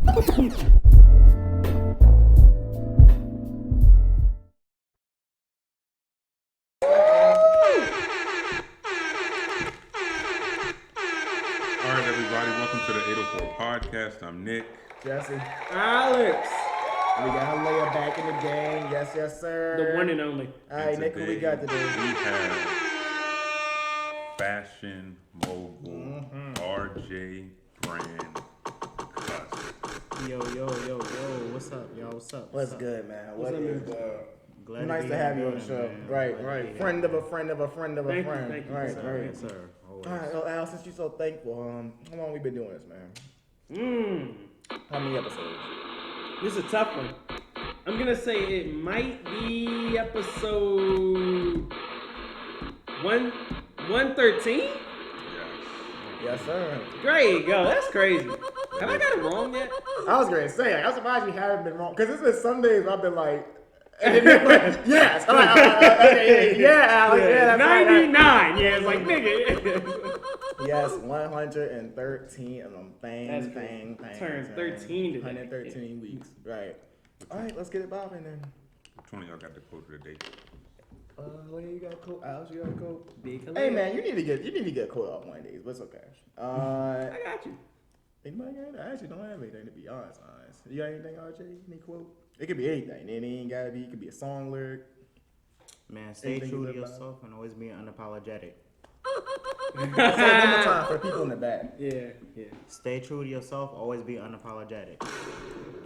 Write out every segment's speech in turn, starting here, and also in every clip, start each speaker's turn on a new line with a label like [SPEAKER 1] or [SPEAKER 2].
[SPEAKER 1] Everybody, welcome to the 804 podcast. I'm Nick.
[SPEAKER 2] Jesse.
[SPEAKER 3] Alex.
[SPEAKER 2] We got Leia back in the game. Yes, yes, sir.
[SPEAKER 3] The one and only.
[SPEAKER 2] All right, Nick, who we got today?
[SPEAKER 1] We have fashion mogul RJ Brand Cuss.
[SPEAKER 4] Yo, what's up, y'all? What's up?
[SPEAKER 2] What's good, man? What is
[SPEAKER 4] Glad
[SPEAKER 2] nice to have you on the show.
[SPEAKER 4] man.
[SPEAKER 2] Right. Friend of a friend of a friend of a friend.
[SPEAKER 3] Thank you.
[SPEAKER 2] Right,
[SPEAKER 4] Yes,
[SPEAKER 2] right.
[SPEAKER 4] sir. Always.
[SPEAKER 2] All right, well, Al, since you're so thankful, how long we been doing this, man? How many episodes?
[SPEAKER 3] This is a tough one. I'm gonna say it might be episode 113.
[SPEAKER 2] Yes, sir.
[SPEAKER 3] There you go. That's crazy. Have I got it wrong yet?
[SPEAKER 2] I was gonna say, I'm surprised you haven't been wrong, because it's been some days I've been like, yes, all right, Alex, that's
[SPEAKER 3] 99. Right. Yeah, it's like nigga.
[SPEAKER 2] Yes, 113 of them.
[SPEAKER 3] That's
[SPEAKER 2] Bang.
[SPEAKER 3] Turned 13 today.
[SPEAKER 2] 113 weeks. Right. All right, let's get it bobbing then.
[SPEAKER 1] Which one of y'all got the quote of the day?
[SPEAKER 2] Leia, you got a quote? Alex, you got a quote?
[SPEAKER 3] Big
[SPEAKER 2] Hey man, you need to get a quote off one of these, but it's okay.
[SPEAKER 3] I got you.
[SPEAKER 2] Anybody got anything? I actually don't have anything, to be honest. You got anything, RJ? Any quote? It could be anything. It ain't gotta be. It could be a song lyric.
[SPEAKER 4] Man, stay
[SPEAKER 2] Anything
[SPEAKER 4] true
[SPEAKER 2] you
[SPEAKER 4] to
[SPEAKER 2] live by?
[SPEAKER 4] yourself and always be unapologetic.
[SPEAKER 2] Say it one more time for people in the back.
[SPEAKER 3] Yeah.
[SPEAKER 4] Stay true to yourself, always be unapologetic.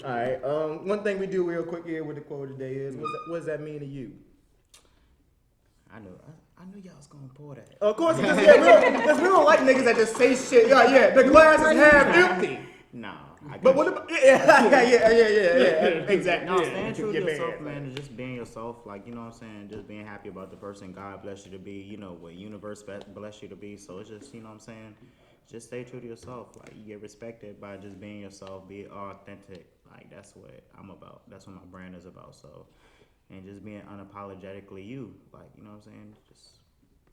[SPEAKER 2] All right. One thing we do real quick here with the quote today is, what does that mean to you?
[SPEAKER 4] I knew y'all was gonna pull that.
[SPEAKER 2] Of course, because we don't like niggas that just say shit. Yeah. The glass is half empty.
[SPEAKER 4] Nah.
[SPEAKER 2] But what about yeah, exactly.
[SPEAKER 4] No, staying true to
[SPEAKER 2] Your
[SPEAKER 4] yourself,
[SPEAKER 2] bad,
[SPEAKER 4] man, and just being yourself, like, you know what I'm saying, just being happy about the person God bless you to be, you know, what universe bless you to be, so it's just, you know what I'm saying, just stay true to yourself, like, you get respected by just being yourself, be authentic, like, that's what I'm about, that's what my brand is about, so, and just being unapologetically you, like, you know what I'm saying, just,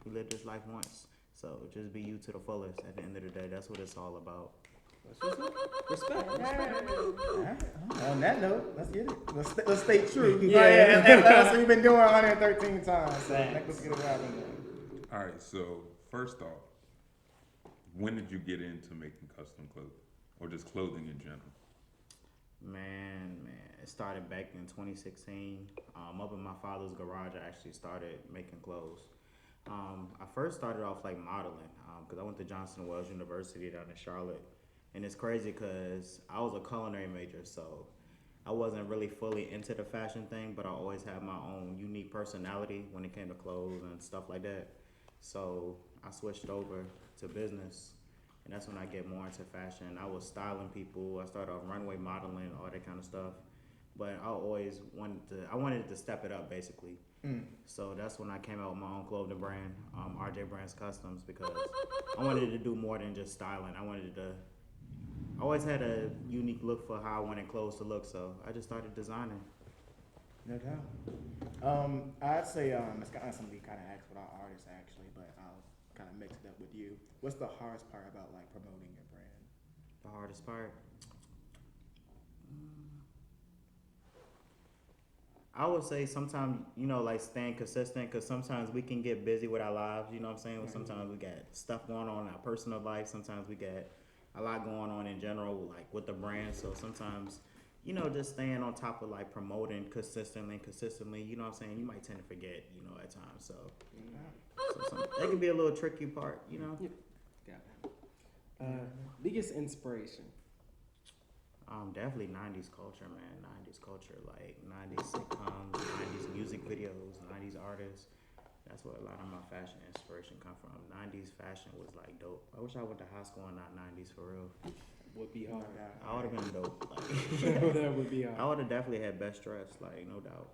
[SPEAKER 4] you live this life once, so just be you to the fullest at the end of the day, that's what it's all about.
[SPEAKER 3] Respect.
[SPEAKER 2] On that note, let's get it. Let's stay true. Yeah. That's what we've been doing 113 times. So let's get it rapping.
[SPEAKER 1] All right, so first off, when did you get into making custom clothing or just clothing in general?
[SPEAKER 4] Man, it started back in 2016. Up in my father's garage, I actually started making clothes. I first started off like modeling because I went to Johnson & Wales University down in Charlotte. And it's crazy because I was a culinary major, so I wasn't really fully into the fashion thing, but I always had my own unique personality when it came to clothes and stuff like that. So I switched over to business, and that's when I get more into fashion. I was styling people. I started off runway modeling, all that kind of stuff. But I always wanted to step it up, basically. So that's when I came out with my own clothing brand, RJ Brands Customs, because I wanted to do more than just styling. I always had a unique look for how I wanted clothes to look, so I just started designing.
[SPEAKER 2] No doubt. I'd say it's kind of something we kind of ask with our artists actually, but I'll kind of mix it up with you. What's the hardest part about like promoting your brand?
[SPEAKER 4] The hardest part? I would say sometimes, you know, like staying consistent, because sometimes we can get busy with our lives, you know what I'm saying? Sometimes we got stuff going on in our personal life, sometimes we got a lot going on in general, like with the brand. So sometimes, you know, just staying on top of like promoting consistently, you know what I'm saying? You might tend to forget, you know, at times. So that can be a little tricky part, you know?
[SPEAKER 3] Biggest inspiration.
[SPEAKER 4] Definitely 90s culture, man. 90s culture, like 90s sitcoms, 90s music videos, 90s artists. That's where a lot of my fashion inspiration come from. 90s fashion was like dope. I wish I went to high school and not 90s for real.
[SPEAKER 3] Would be hard.
[SPEAKER 4] I would have been dope. Like,
[SPEAKER 3] that would be hard.
[SPEAKER 4] I would have definitely had best dress, like no doubt.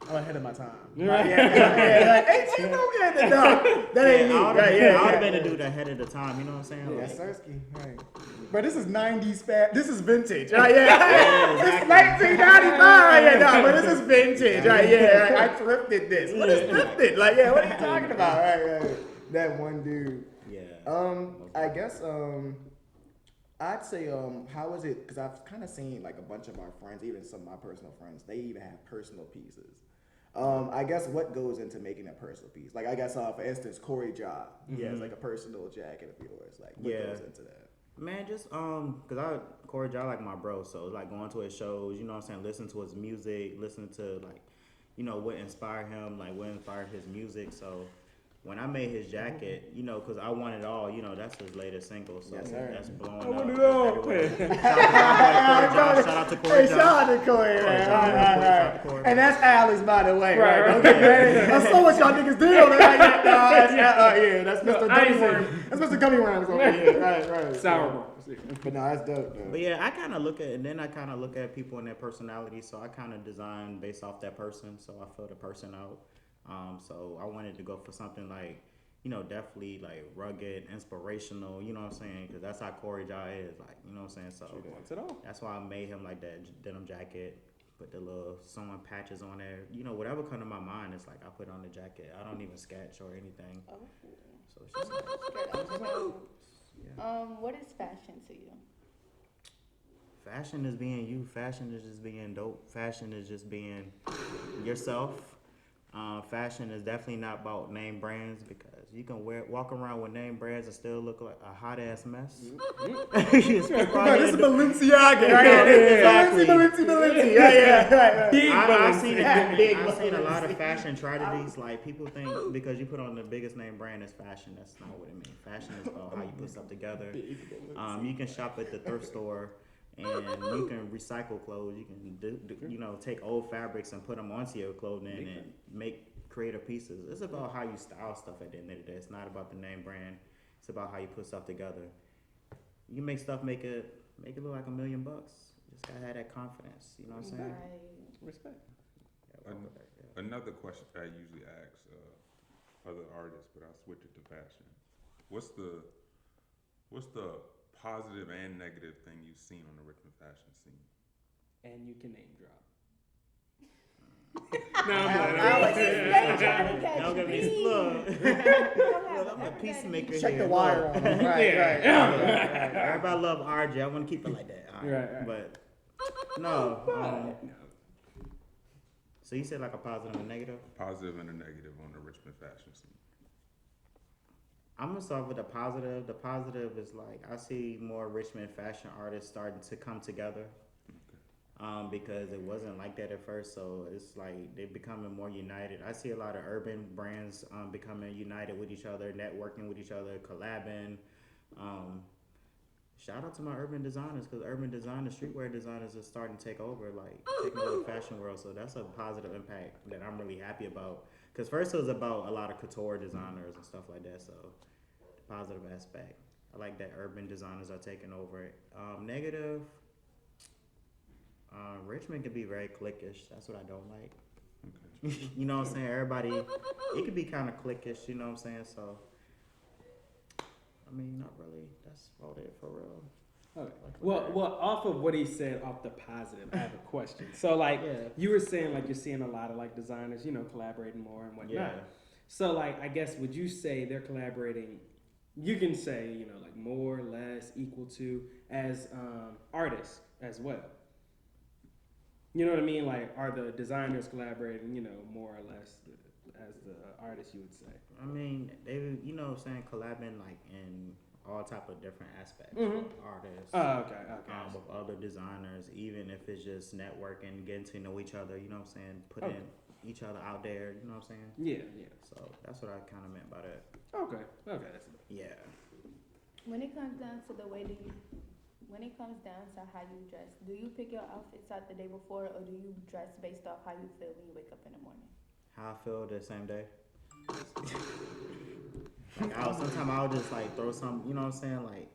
[SPEAKER 2] I'm ahead of my time. Like 18, don't get the dog. That ain't me.
[SPEAKER 4] I would have been a dude ahead of the time. You know what I'm saying?
[SPEAKER 2] Yeah,
[SPEAKER 4] Like,
[SPEAKER 2] Sersky, right. But this is 90s This is vintage. Right, yeah. It's 1995. Right, but this is vintage. Right, yeah. I thrifted this. What is thrifted? Like, yeah, what are you talking about? Right. That one dude.
[SPEAKER 4] yeah.
[SPEAKER 2] I guess I'd say, how is it? Because I've kind of seen like a bunch of our friends, even some of my personal friends, they even have personal pieces. I guess what goes into making a personal piece? Like I guess, for instance, Corey Ja, he has like a personal jacket of yours. Like what goes into that?
[SPEAKER 4] Man, just Corey J like my bro, so it's like going to his shows, you know what I'm saying, listen to his music, listen to like, you know, what inspired him, like what inspired his music. So when I made his jacket, you know, because I Want It All, you know, that's his latest single, so that's blowing up.
[SPEAKER 3] I want it all.
[SPEAKER 4] Shout out to Corey
[SPEAKER 2] Hey,
[SPEAKER 4] J.
[SPEAKER 2] shout out to Corey, man. Right. And that's Alice, by the way.
[SPEAKER 3] Right.
[SPEAKER 2] That's so much y'all niggas deal. That's Mr. Gummy Worm. That's Mr. Gummy Worms over here. Right.
[SPEAKER 3] Sour balls.
[SPEAKER 2] But no, that's dope, though.
[SPEAKER 4] But yeah, I kind of look at people and their personality, so I kind of design based off that person, so I fill the person out. So I wanted to go for something like, you know, definitely like rugged, inspirational, you know what I'm saying? Because that's how Corey Ja is, like, you know what I'm saying? So that's why I made him like that denim jacket, put the little sewing patches on there. You know, whatever come to my mind, it's like I put on the jacket. I don't even sketch or anything.
[SPEAKER 5] Oh.
[SPEAKER 4] So it's just like,
[SPEAKER 5] What is fashion to you?
[SPEAKER 4] fashion is being you. Fashion is just being dope. Fashion is just being yourself. Fashion is definitely not about name brands because you can walk around with name brands and still look like a hot ass mess.
[SPEAKER 2] This is Balenciaga, right?
[SPEAKER 4] Exactly.
[SPEAKER 2] Balenci. Yeah.
[SPEAKER 3] Big
[SPEAKER 4] I've seen
[SPEAKER 3] Balenciaga.
[SPEAKER 4] I've seen a lot of fashion tragedies. Like people think because you put on the biggest name brand as fashion, that's not what it means. Fashion is about how you put stuff together. You can shop at the thrift store. And you can recycle clothes. You can take old fabrics and put them onto your clothing and make creative pieces. It's about how you style stuff at the end of the day. It's not about the name brand. It's about how you put stuff together. You can make stuff make it look like $1 million. Just gotta have that confidence. You know what I'm saying?
[SPEAKER 5] Right.
[SPEAKER 3] Respect.
[SPEAKER 1] Another question I usually ask other artists, but I'll switch it to fashion. What's the positive and negative thing you've seen on the Richmond fashion scene?
[SPEAKER 3] And you can name drop.
[SPEAKER 5] Alex is trying to catch
[SPEAKER 4] Don't get me
[SPEAKER 5] bees.
[SPEAKER 4] Look, I'm a peacemaker
[SPEAKER 2] Check
[SPEAKER 4] here.
[SPEAKER 2] the wire
[SPEAKER 4] Look.
[SPEAKER 2] on them. Right.
[SPEAKER 4] Everybody love RJ. I want to keep it like that. All
[SPEAKER 3] Right.
[SPEAKER 4] But no. So you said like a positive and negative?
[SPEAKER 1] Positive and a negative on the Richmond fashion scene.
[SPEAKER 4] I'm gonna start with the positive. The positive is like I see more Richmond fashion artists starting to come together. Because it wasn't like that at first, so it's like they're becoming more united. I see a lot of urban brands becoming united with each other, networking with each other, collabing. Shout out to my urban designers because urban designers, streetwear designers are starting to take over the fashion world. So that's a positive impact that I'm really happy about. Because first it was about a lot of couture designers and stuff like that. So the positive aspect, I like that urban designers are taking over it. Negative. Richmond can be very cliquish. That's what I don't like. Okay. You know what I'm saying? Everybody, it could be kind of cliquish. You know what I'm saying? So, I mean, not really. That's about it for real.
[SPEAKER 3] Okay. Well, off of what he said, off the positive, I have a question. So, like, you were saying, like, you're seeing a lot of, like, designers, you know, collaborating more and whatnot.
[SPEAKER 4] Yeah.
[SPEAKER 3] So, like, I guess, would you say they're collaborating, you can say, you know, like, more, less, equal to, as artists as well? You know what I mean? Like, are the designers collaborating, you know, more or less as the artists, you would say?
[SPEAKER 4] I mean, they, you know what I'm saying, collabing, like, in all type of different aspects. Artists.
[SPEAKER 3] Oh, okay.
[SPEAKER 4] With other designers, even if it's just networking, getting to know each other, you know what I'm saying? Putting each other out there, you know what I'm saying?
[SPEAKER 3] Yeah.
[SPEAKER 4] So that's what I kind of meant by that.
[SPEAKER 3] Okay, that's
[SPEAKER 4] Yeah.
[SPEAKER 5] When it comes down to when it comes down to how you dress, do you pick your outfits out the day before or do you dress based off how you feel when you wake up in the morning?
[SPEAKER 4] How I feel the same day. Like sometimes I'll just like throw some, you know what I'm saying, like,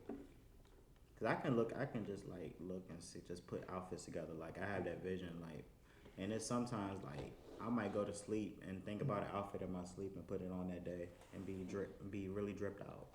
[SPEAKER 4] cause I can just like look and see, just put outfits together. Like I have that vision, like, and it's sometimes like I might go to sleep and think about an outfit in my sleep and put it on that day and be really dripped out.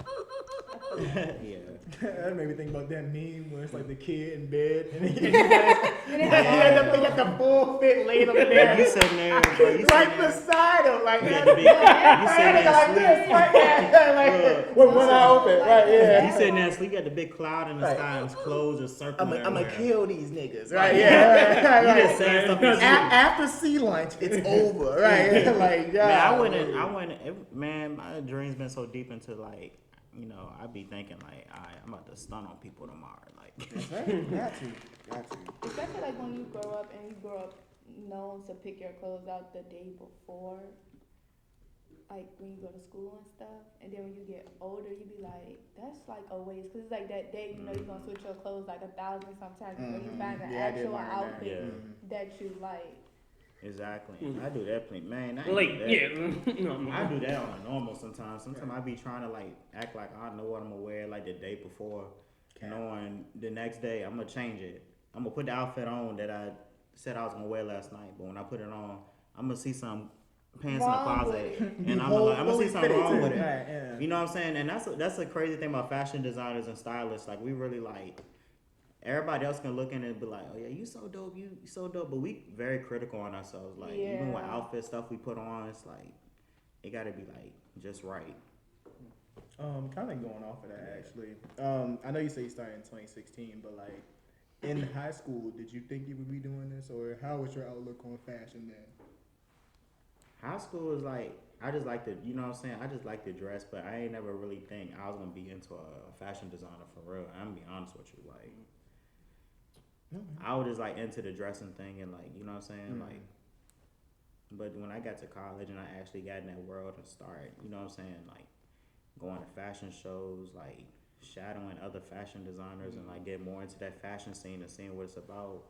[SPEAKER 4] Yeah.
[SPEAKER 2] That made me think about that meme where it's like the kid in bed and he got the full fit laid up there.
[SPEAKER 4] You sitting there, bro. You
[SPEAKER 2] Right
[SPEAKER 4] sitting there.
[SPEAKER 2] beside him, like
[SPEAKER 4] You
[SPEAKER 2] that.
[SPEAKER 4] had to be- you sitting there
[SPEAKER 2] like this, right? Yeah, like with one eye open, right? Yeah.
[SPEAKER 4] You sitting there asleep, you got the big cloud in the
[SPEAKER 2] Right.
[SPEAKER 4] sky and his clothes are circling
[SPEAKER 2] I'm gonna
[SPEAKER 4] everywhere.
[SPEAKER 2] kill these niggas, right? Yeah.
[SPEAKER 4] You just saying something.
[SPEAKER 2] After sea lunch, it's over, right? Like, yeah.
[SPEAKER 4] Man, I wouldn't, man, my dream's been so deep into like, you know, I be thinking like, I'm about to stun on people tomorrow. Like,
[SPEAKER 2] That's right. Got to.
[SPEAKER 5] Especially like when you grow up and you grow up known to pick your clothes out the day before, like when you go to school and stuff, and then when you get older, you be like, that's like a waste, because it's like that day, you know, you're gonna switch your clothes like 1,000 sometimes before you find an
[SPEAKER 2] Yeah, I did
[SPEAKER 5] actual
[SPEAKER 2] learn that.
[SPEAKER 5] outfit that you like.
[SPEAKER 4] exactly. I do that plenty, man. I
[SPEAKER 3] Late,
[SPEAKER 4] do that.
[SPEAKER 3] yeah. No,
[SPEAKER 4] I do that on a normal sometimes. Sometimes I be trying to like act like I know what I'm gonna wear like the day before, knowing the next day I'm gonna change it. I'm gonna put the outfit on that I said I was gonna wear last night, but when I put it on, I'm gonna see some pants
[SPEAKER 5] Wrong
[SPEAKER 4] in the
[SPEAKER 5] with
[SPEAKER 4] closet,
[SPEAKER 5] it.
[SPEAKER 4] and I'm gonna see something wrong with it.
[SPEAKER 2] Right, yeah.
[SPEAKER 4] You know what I'm saying? And that's a crazy thing about fashion designers and stylists. Like we really like. Everybody else can look in and be like, "Oh yeah, you so dope, you so dope," but we very critical on ourselves. Like even with
[SPEAKER 5] Yeah.
[SPEAKER 4] outfit stuff we put on, it's like it got to be like just right.
[SPEAKER 2] Kind of going off of that actually. I know you say you started in 2016, but like in high school, did you think you would be doing this, or how was your outlook on fashion then?
[SPEAKER 4] High school is like I just like to, you know what I'm saying? I just like to dress, but I ain't never really think I was gonna be into a fashion designer for real. I'm gonna be honest with you, like. I was just like into the dressing thing and like, you know what I'm saying? Like, but when I got to college and I actually got in that world and started, you know what I'm saying? Like going to fashion shows, like shadowing other fashion designers and like get more into that fashion scene and seeing what it's about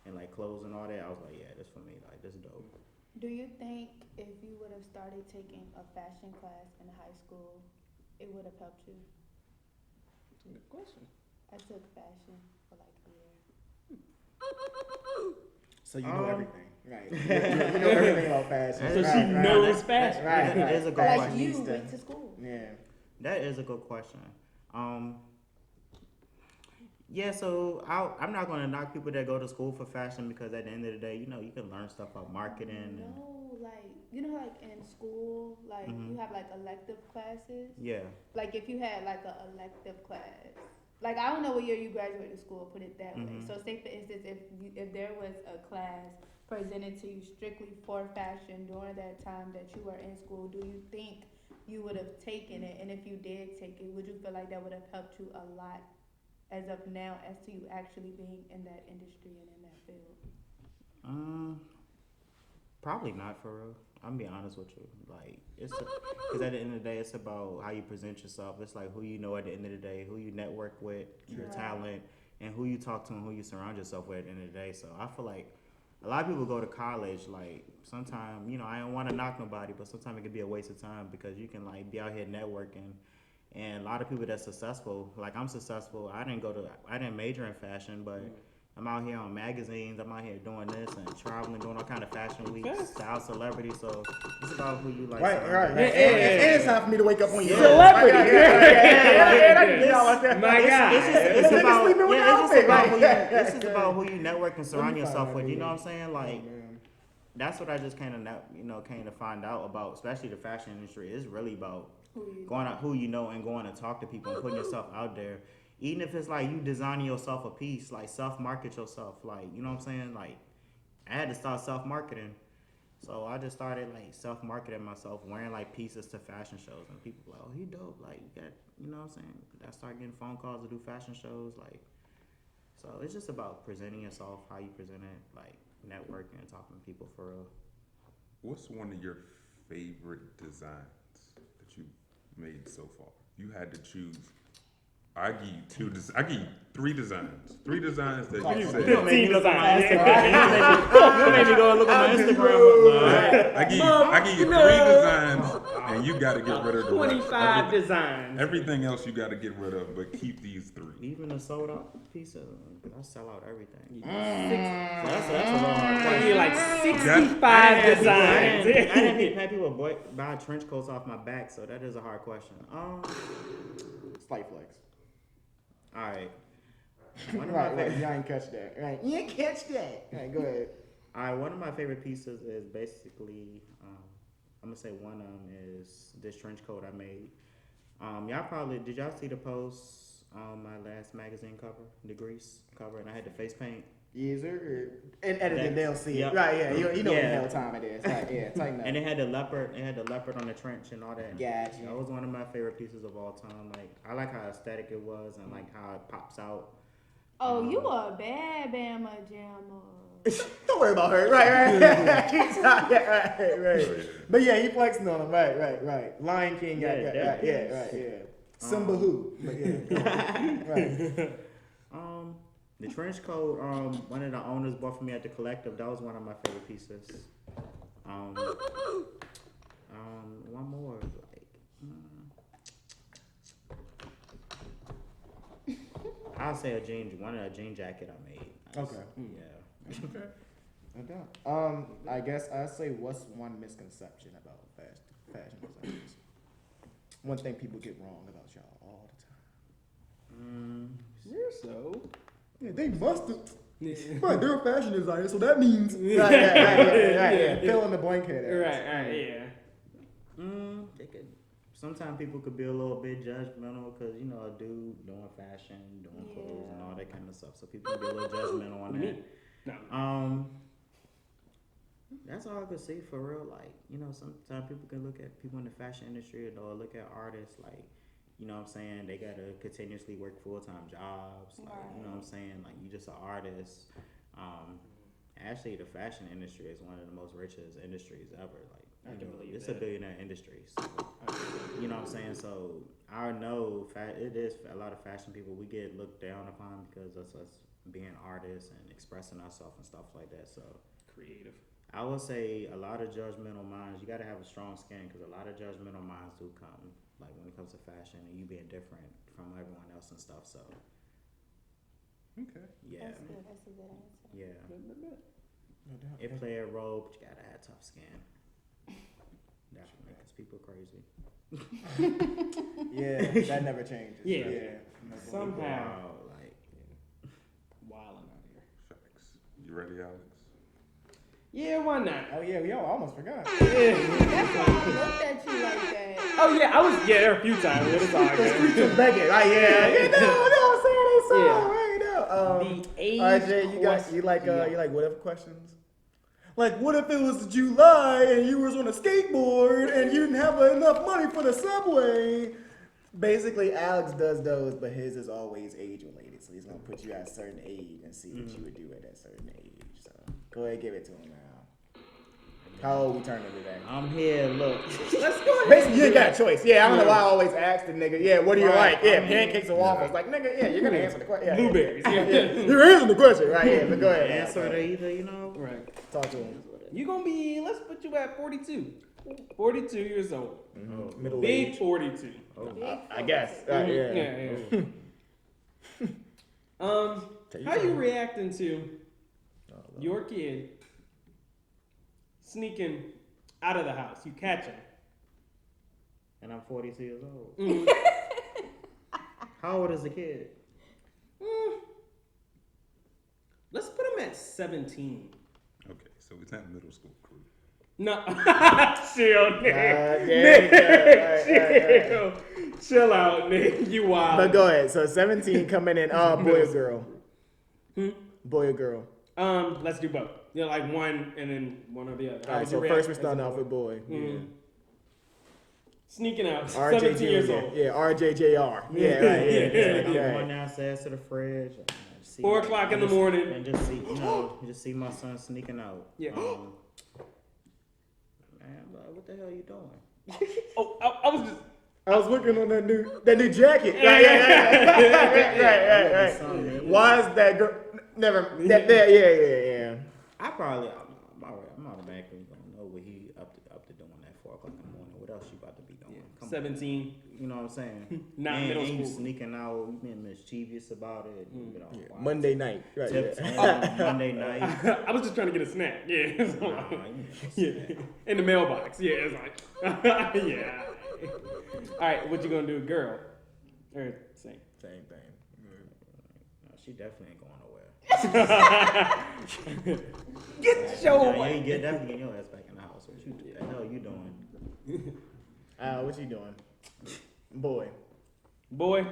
[SPEAKER 4] and like clothes and all that. I was like, yeah, this for me. Like, this is dope.
[SPEAKER 5] Do you think if you would have started taking a fashion class in high school, it would have helped you?
[SPEAKER 3] That's a good question.
[SPEAKER 5] I took fashion for like a year.
[SPEAKER 2] So you know everything, right? You know everything about fashion.
[SPEAKER 3] So
[SPEAKER 2] right,
[SPEAKER 3] she
[SPEAKER 2] right,
[SPEAKER 3] knows fashion.
[SPEAKER 2] Right,
[SPEAKER 4] That
[SPEAKER 2] right.
[SPEAKER 4] is a good
[SPEAKER 2] Fashion
[SPEAKER 5] Like you
[SPEAKER 2] needs to-
[SPEAKER 5] went to school.
[SPEAKER 2] Yeah.
[SPEAKER 4] That is a good question. Yeah, so I'm not gonna knock people that go to school for fashion because at the end of the day, you know, you can learn stuff about marketing and
[SPEAKER 5] No, like you know, like in school, like you have like elective classes.
[SPEAKER 4] yeah.
[SPEAKER 5] Like if you had like an elective class, like I don't know what year you graduated school, put it that way. So say for instance, if there was a class presented to you strictly for fashion during that time that you were in school, do you think you would have taken it? And if you did take it, would you feel like that would have helped you a lot as of now as to you actually being in that industry and in that field?
[SPEAKER 4] Probably not for real. I'm gonna be honest with you. Like because at the end of the day, it's about how you present yourself. It's like who you know at the end of the day, who you network with, your talent, and who you talk to and who you surround yourself with at the end of the day. So I feel like a lot of people go to college. Like sometimes, you know, I don't want to knock nobody, but sometimes it can be a waste of time because you can like be out here networking. And a lot of people that's successful, like I'm successful. I didn't major in fashion, but I'm out here on magazines. I'm out here doing this and traveling, doing all kind of fashion weeks, style celebrities. So it's about who you like.
[SPEAKER 2] Right.
[SPEAKER 3] Yeah,
[SPEAKER 2] And it's time for me to wake up on your
[SPEAKER 3] Celebrity.
[SPEAKER 2] Yeah.
[SPEAKER 3] My God.
[SPEAKER 4] It's
[SPEAKER 2] Nigga
[SPEAKER 4] about
[SPEAKER 2] sleeping with
[SPEAKER 4] yeah,
[SPEAKER 2] the
[SPEAKER 4] it's just
[SPEAKER 2] outfit,
[SPEAKER 4] about
[SPEAKER 2] like-
[SPEAKER 4] who you. This is about who you network and surround
[SPEAKER 2] Let me
[SPEAKER 4] yourself
[SPEAKER 2] find
[SPEAKER 4] with.
[SPEAKER 2] that
[SPEAKER 4] You know what I'm
[SPEAKER 2] video.
[SPEAKER 4] saying? Like that's what I just came to find out about, especially the fashion industry. It's really about going out who you know and going to talk to people and putting yourself out there. Even if it's like you designing yourself a piece, like self-market yourself, like, you know what I'm saying? Like, I had to start self-marketing. So I just started, like, self-marketing myself, wearing, like, pieces to fashion shows. And people were like, oh, he dope. Like, you got, you know what I'm saying? I started getting phone calls to do fashion shows. Like, so it's just about presenting yourself, how you present it, like, networking and talking to people for real.
[SPEAKER 1] What's one of your favorite designs that you've made so far? You had to choose. I give you I give you three designs. Three designs that you said.
[SPEAKER 4] You made me look at my
[SPEAKER 3] design.
[SPEAKER 4] Instagram. You made me go and look at my Instagram.
[SPEAKER 1] I give you three designs, and you got to get rid of the rest.
[SPEAKER 3] 25 designs.
[SPEAKER 1] Everything else you got to get rid of, but keep these three.
[SPEAKER 4] Even the sold out pieces, I sell out everything.
[SPEAKER 3] That's
[SPEAKER 4] So that's a little hard
[SPEAKER 3] I
[SPEAKER 4] question.
[SPEAKER 3] need like
[SPEAKER 4] I
[SPEAKER 3] 65
[SPEAKER 4] didn't
[SPEAKER 3] designs.
[SPEAKER 4] have people buying trench coats off my back, so that is a hard question.
[SPEAKER 2] Spite flex.
[SPEAKER 4] All right. One of my
[SPEAKER 2] Right,
[SPEAKER 4] favorite.
[SPEAKER 2] you ain't catch that. Right, you ain't catch that. Right, go ahead.
[SPEAKER 4] All right, one of my favorite pieces is basically, I'm gonna say one of them is this trench coat I made. Did y'all see the post on my last magazine cover, the Grease cover, and I had the face paint?
[SPEAKER 2] Yes, sir. And editing, they'll see
[SPEAKER 4] Yep.
[SPEAKER 2] it. Right, yeah, you know what the
[SPEAKER 4] Yeah.
[SPEAKER 2] hell time it is. Right, yeah, tighten up.
[SPEAKER 4] And it had the leopard on the trench and all that.
[SPEAKER 2] Gotcha.
[SPEAKER 4] That was one of my favorite pieces of all time. Like, I like how aesthetic it was and like how it pops out.
[SPEAKER 5] Oh, you a bad Bama jammer.
[SPEAKER 2] Don't worry about her. Right. Right. But yeah, he flexing on him. Right. Lion King. Yeah. Simba who? But yeah. Right.
[SPEAKER 4] The trench coat, one of the owners bought for me at the collective. That was one of my favorite pieces. One more, I'll say a jean jacket I made.
[SPEAKER 2] Okay.
[SPEAKER 4] Yeah.
[SPEAKER 2] Okay. No doubt. I guess I say what's one misconception about fashion designers? One thing people get wrong about y'all all the time.
[SPEAKER 3] You're so.
[SPEAKER 2] Yeah, they must have.
[SPEAKER 3] Yeah.
[SPEAKER 2] Right, they're a fashion designer, so that means. Right. Fill in the blank here.
[SPEAKER 3] Right, yeah.
[SPEAKER 4] They could. Sometimes people could be a little bit judgmental because you know a dude doing fashion, doing clothes, and all that kind of stuff. So people can be a little judgmental on that.
[SPEAKER 3] No.
[SPEAKER 4] That's all I could say for real. Like, you know, sometimes people can look at people in the fashion industry or look at artists like, you know what I'm saying, they gotta continuously work full-time jobs. Like, you know what I'm saying? Like, you just an artist. Actually, the fashion industry is one of the most richest industries ever. Like,
[SPEAKER 3] I can believe
[SPEAKER 4] it's
[SPEAKER 3] that.
[SPEAKER 4] a billionaire industry. So, you know what I'm saying? So, I know it is a lot of fashion people. We get looked down upon because of us being artists and expressing ourselves and stuff like that. So,
[SPEAKER 3] Creative.
[SPEAKER 4] I would say a lot of judgmental minds. You got to have a strong skin because a lot of judgmental minds do come, like when it comes to fashion and you being different from everyone else and stuff. So,
[SPEAKER 1] Okay.
[SPEAKER 4] yeah,
[SPEAKER 5] That's good. That's a good answer.
[SPEAKER 4] yeah,
[SPEAKER 2] No doubt.
[SPEAKER 4] it play a role, but you gotta have tough skin. Definitely, because people crazy.
[SPEAKER 2] Yeah, that never changes.
[SPEAKER 3] Yeah. Somehow.
[SPEAKER 4] Wow, like
[SPEAKER 3] Wilding out here.
[SPEAKER 1] Facts. You ready, Alex?
[SPEAKER 3] Yeah, why not?
[SPEAKER 2] Oh yeah, we all almost forgot.
[SPEAKER 3] Yeah.
[SPEAKER 5] That's why I looked at you like that.
[SPEAKER 3] Oh yeah, I was there a few times. It was all
[SPEAKER 2] The streets
[SPEAKER 3] good.
[SPEAKER 2] of begging. Right, yeah. You know, I'm saying they song.
[SPEAKER 3] Yeah.
[SPEAKER 2] Right now.
[SPEAKER 3] The age
[SPEAKER 2] RJ, you
[SPEAKER 3] question.
[SPEAKER 2] like whatever questions? Like, what if it was July and you was on a skateboard and you didn't have enough money for the subway? Basically, Alex does those, but his is always age related. So he's gonna put you at a certain age and see what you would do at that certain age. So go ahead, give it to him now. How old we turning today?
[SPEAKER 4] I'm here. Look,
[SPEAKER 3] Let's go ahead.
[SPEAKER 2] Basically, you ain't got a choice. Yeah, I don't know why I always ask the nigga. Yeah, what do you
[SPEAKER 4] Right.
[SPEAKER 2] like? Yeah, pancakes and waffles. Like, nigga, yeah, you're gonna answer the question. Yeah,
[SPEAKER 3] Blueberries.
[SPEAKER 2] Yeah, you're answering the question, right? Yeah, but go ahead.
[SPEAKER 4] answer to either, you know.
[SPEAKER 3] Right.
[SPEAKER 2] Talk to him.
[SPEAKER 3] You gonna be? Let's put you at 42. 42 years old.
[SPEAKER 2] Middle
[SPEAKER 3] Big
[SPEAKER 2] age.
[SPEAKER 3] 42.
[SPEAKER 2] I guess. Yeah.
[SPEAKER 3] How you reacting to your kid sneaking out of the house? You catch him.
[SPEAKER 4] And I'm 42 years old.
[SPEAKER 3] Mhm.
[SPEAKER 4] How old is the kid?
[SPEAKER 3] Let's put him at 17.
[SPEAKER 1] Okay, so it's not middle school crew.
[SPEAKER 3] No, chill, Nick.
[SPEAKER 2] Yeah.
[SPEAKER 3] Chill. Chill out, Nick. You wild.
[SPEAKER 2] But go ahead. So 17 coming in. Boy or girl? Boy or girl?
[SPEAKER 3] Let's do both. Yeah, like one and then one or the other. How
[SPEAKER 2] All right.
[SPEAKER 3] would
[SPEAKER 2] So
[SPEAKER 3] you
[SPEAKER 2] first
[SPEAKER 3] react
[SPEAKER 2] we're
[SPEAKER 3] as
[SPEAKER 2] starting
[SPEAKER 3] a
[SPEAKER 2] off with boy.
[SPEAKER 3] Mhm. Sneaking out.
[SPEAKER 2] RJ
[SPEAKER 3] 17 years
[SPEAKER 2] Jr.
[SPEAKER 3] old.
[SPEAKER 2] Yeah, RJJR. Yeah, right. Yeah.
[SPEAKER 4] I'm
[SPEAKER 2] Yeah.
[SPEAKER 4] going downstairs to the fridge. See,
[SPEAKER 3] 4 o'clock in the morning.
[SPEAKER 4] and just see, just see my son sneaking out.
[SPEAKER 3] Yeah.
[SPEAKER 4] Man, I'm like, what the hell are you doing?
[SPEAKER 3] Oh, I was just.
[SPEAKER 2] I was looking on that new jacket. Right.
[SPEAKER 4] Son,
[SPEAKER 2] Why is that girl? Never. Yeah.
[SPEAKER 4] I'm automatically gonna know what he up to doing at 4 o'clock in the morning. What else you about to be doing? Come
[SPEAKER 3] 17.
[SPEAKER 4] on. You know what I'm saying?
[SPEAKER 3] Not
[SPEAKER 4] and,
[SPEAKER 3] middle
[SPEAKER 4] and you
[SPEAKER 3] school.
[SPEAKER 4] sneaking out, you being mischievous about it. You know,
[SPEAKER 2] Yeah.
[SPEAKER 4] wild
[SPEAKER 2] Monday night. Right.
[SPEAKER 4] tips
[SPEAKER 2] Yeah.
[SPEAKER 4] on Monday night.
[SPEAKER 3] I was just trying to get a snack. Yeah. It's
[SPEAKER 4] Nah,
[SPEAKER 3] like-
[SPEAKER 4] you
[SPEAKER 3] yeah. In the mailbox. Yeah. It's like. Yeah. All right. What you gonna do, girl? Or same.
[SPEAKER 2] Same thing.
[SPEAKER 4] No, she definitely ain't going nowhere.
[SPEAKER 3] Get the show
[SPEAKER 4] Yeah,
[SPEAKER 3] away.
[SPEAKER 4] you definitely get your ass back in the house. What you the hell you doing?
[SPEAKER 2] What you doing? Boy.
[SPEAKER 3] Boy.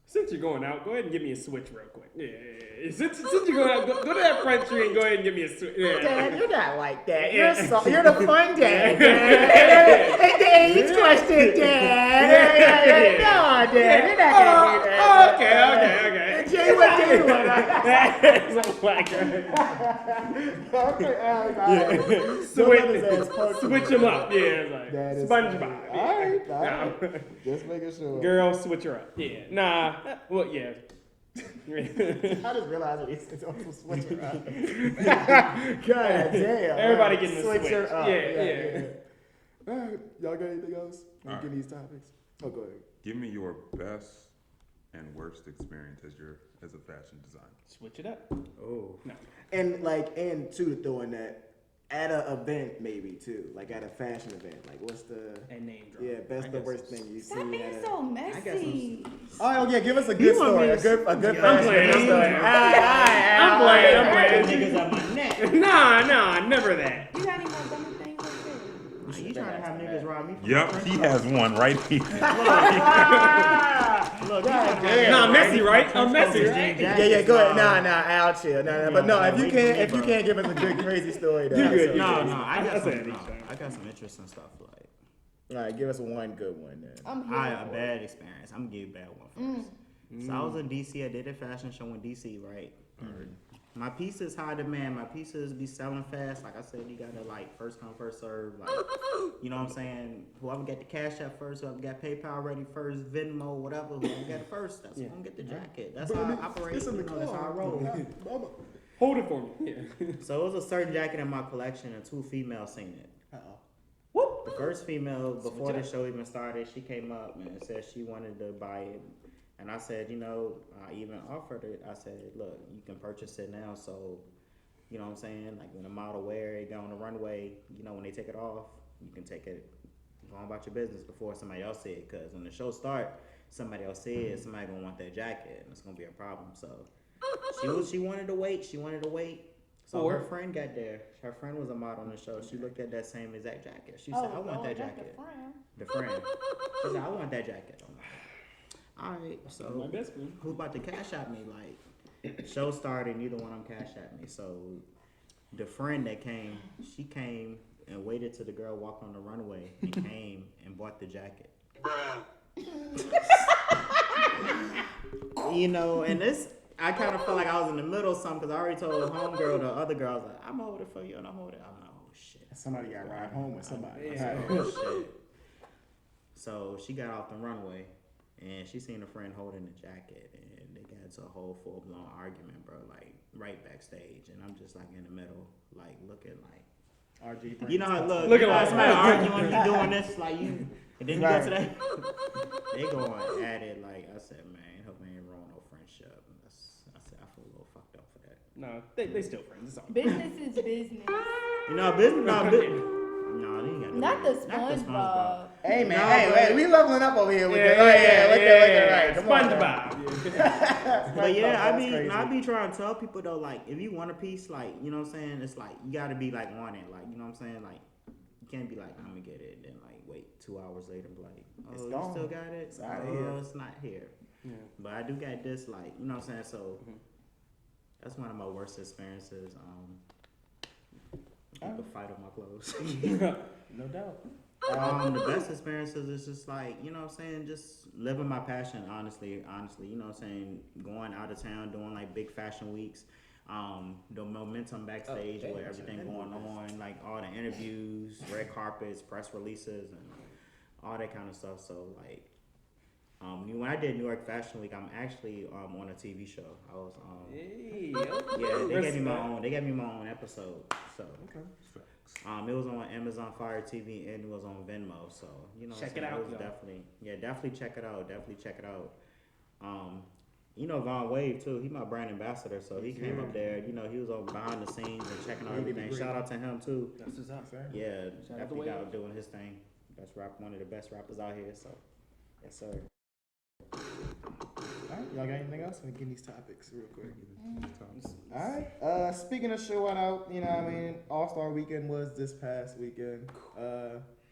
[SPEAKER 3] Since you're going out, go ahead and give me a switch real quick. Yeah. Since you're going out, go to that front tree and go ahead and give me a switch. Yeah.
[SPEAKER 2] Dad, you're not like that. You're the fun dad. Hey, the age question, Dad. No, Dad, you're not gonna do that.
[SPEAKER 3] Okay.
[SPEAKER 2] Jay, what do you want?
[SPEAKER 3] It's a black guy.
[SPEAKER 2] Okay,
[SPEAKER 3] Switch him up. Yeah, it's like
[SPEAKER 2] That is
[SPEAKER 3] SpongeBob.
[SPEAKER 2] funny. All right.
[SPEAKER 3] Nah.
[SPEAKER 2] Just making sure.
[SPEAKER 3] Girl, switch her up. Yeah. Nah. Well, yeah.
[SPEAKER 2] I just realized it's also switch her up. God damn.
[SPEAKER 3] Everybody getting a
[SPEAKER 2] switch
[SPEAKER 3] switch.
[SPEAKER 2] her up.
[SPEAKER 3] Yeah.
[SPEAKER 2] All right. Y'all got anything else?
[SPEAKER 1] All right.
[SPEAKER 2] Give these topics. Oh, go ahead.
[SPEAKER 1] Give me your best and worst experience as a fashion designer.
[SPEAKER 3] Switch it up.
[SPEAKER 4] Oh.
[SPEAKER 3] No.
[SPEAKER 2] And too, throwing that at an event maybe too, like at a fashion event. Like what's the
[SPEAKER 3] And name drop.
[SPEAKER 2] best or worst thing you
[SPEAKER 5] Stop
[SPEAKER 2] see
[SPEAKER 5] being
[SPEAKER 2] at a...
[SPEAKER 5] so messy.
[SPEAKER 2] Oh yeah, give us a good story. A good
[SPEAKER 3] I'm
[SPEAKER 2] fashion
[SPEAKER 3] playing.
[SPEAKER 2] story.
[SPEAKER 3] I'm playing.
[SPEAKER 4] Niggas on my neck.
[SPEAKER 3] Nah, never that.
[SPEAKER 5] You got any more dummy things like that?
[SPEAKER 4] You trying to have niggas rob me?
[SPEAKER 1] Yep, he has one right here.
[SPEAKER 4] Look,
[SPEAKER 3] Nah, I'm messy, right? I'm messy, right?
[SPEAKER 2] Yeah, go ahead. Nah, I'll chill. Nah, but no, if you can't give us a good crazy story, though.
[SPEAKER 3] You good,
[SPEAKER 2] so-
[SPEAKER 3] you
[SPEAKER 4] No,
[SPEAKER 3] good.
[SPEAKER 4] I got
[SPEAKER 3] say
[SPEAKER 4] some.
[SPEAKER 3] it
[SPEAKER 4] No,
[SPEAKER 3] each time.
[SPEAKER 4] I got some interesting stuff. Like,
[SPEAKER 2] All right, give us one good one then.
[SPEAKER 5] I'm here
[SPEAKER 4] a
[SPEAKER 5] for it.
[SPEAKER 4] bad experience. I'm gonna give you a bad one first. So I was in DC. I did a fashion show in DC, right? My pieces high demand. My pieces be selling fast. Like I said, you gotta like first come, first serve. Like, you know what I'm saying? Whoever get the cash app first, whoever got PayPal ready first, Venmo, whatever, whoever got it first, that's who gonna get the jacket. That's how I operate.
[SPEAKER 2] It's in the
[SPEAKER 4] You know, that's how I roll.
[SPEAKER 2] Mama.
[SPEAKER 3] Hold it for me. Yeah.
[SPEAKER 4] So it was a certain jacket in my collection, and 2 females seen it.
[SPEAKER 2] Uh-oh.
[SPEAKER 3] Whoop.
[SPEAKER 4] The first female, before
[SPEAKER 3] Switch it
[SPEAKER 4] the
[SPEAKER 3] up.
[SPEAKER 4] show even started, she came up and said she wanted to buy it. And I said, I even offered it. I said, look, you can purchase it now. So, you know what I'm saying? Like when a model wear it, go on the runway, when they take it off, you can take it, go on about your business before somebody else see it. Because when the show start, somebody else see it, somebody gonna want that jacket, and it's gonna be a problem. So she wanted to wait. So her friend got there. Her friend was a model on the show. She looked at that same exact jacket. She said, I want that jacket. The friend. She said, I want that jacket. I'm like, all right,
[SPEAKER 3] My
[SPEAKER 4] so
[SPEAKER 3] best friend.
[SPEAKER 4] who's about to cash at me? Like, show started, neither one of them cash at me. So the friend that came, she came and waited till the girl walked on the runway and came and bought the jacket. And this, I kind of felt like I was in the middle of something because I already told the homegirl, the other girl, I was like, I'm gonna hold it for you and I'll hold it. I'm like, oh shit.
[SPEAKER 2] Somebody got to ride home with somebody.
[SPEAKER 4] I said, oh shit. So she got off the runway. And she seen a friend holding the jacket, and they got into a whole full-blown argument, bro, like, right backstage. And I'm just, like, in the middle, like, looking like...
[SPEAKER 2] RG
[SPEAKER 4] You know how, look,
[SPEAKER 3] Looking
[SPEAKER 4] you know how
[SPEAKER 3] like-
[SPEAKER 4] somebody arguing, you doing this, like, you... And then you
[SPEAKER 2] Right.
[SPEAKER 4] go to that... They going at it, like, I said, man, hope I ain't ruin no friendship. I said, I feel a little fucked up for that.
[SPEAKER 3] No, they still friends. It's all good.
[SPEAKER 5] Business is business.
[SPEAKER 4] Business, no, they ain't got
[SPEAKER 5] Not the
[SPEAKER 4] Not the
[SPEAKER 5] SpongeBob.
[SPEAKER 2] Hey man,
[SPEAKER 4] No,
[SPEAKER 2] hey, we leveling up over here with the look right. Come on, man.
[SPEAKER 3] SpongeBob.
[SPEAKER 4] But yeah,
[SPEAKER 2] That's
[SPEAKER 4] I
[SPEAKER 2] crazy.
[SPEAKER 4] be trying to tell people though, like, if you want a piece, like, you know what I'm saying, it's like, you gotta be like on it, like, you know what I'm saying, like, you can't be like, I'm gonna get it, and then like, wait 2 hours later and be like,
[SPEAKER 2] It's
[SPEAKER 4] oh, you
[SPEAKER 2] gone.
[SPEAKER 4] still got it?
[SPEAKER 2] It's outta
[SPEAKER 4] Oh,
[SPEAKER 2] here.
[SPEAKER 4] it's not here.
[SPEAKER 3] Yeah.
[SPEAKER 4] But I do got this, like, you know what I'm saying, so, that's one of my worst experiences, people fight on my clothes.
[SPEAKER 2] No doubt.
[SPEAKER 4] The best experiences is just like, you know what I'm saying, just living my passion, honestly, you know what I'm saying, going out of town, doing like big fashion weeks, the momentum backstage with everything going on, like all the interviews, red carpets, press releases, and all that kind of stuff. So like, when I did New York Fashion Week, I'm actually on a TV show. I was
[SPEAKER 3] Hey,
[SPEAKER 4] yeah, they gave me my own episode. So
[SPEAKER 1] Facts.
[SPEAKER 4] it was on Amazon Fire TV and it was on Venmo. So
[SPEAKER 3] Check it out,
[SPEAKER 4] was
[SPEAKER 3] y'all.
[SPEAKER 4] definitely check it out. Von Wave too. He my brand ambassador, so he came up there. He was over behind the scenes and checking out everything. Shout out to him too.
[SPEAKER 3] That's what's up.
[SPEAKER 4] Yeah,
[SPEAKER 3] Shout out to
[SPEAKER 4] definitely
[SPEAKER 3] Wave.
[SPEAKER 4] out doing his thing. One of the best rappers out here. So yes, sir.
[SPEAKER 2] Y'all got anything else? Let me get these topics real quick. All right. Speaking of showing out, you know what I mean? All-Star Weekend was this past weekend.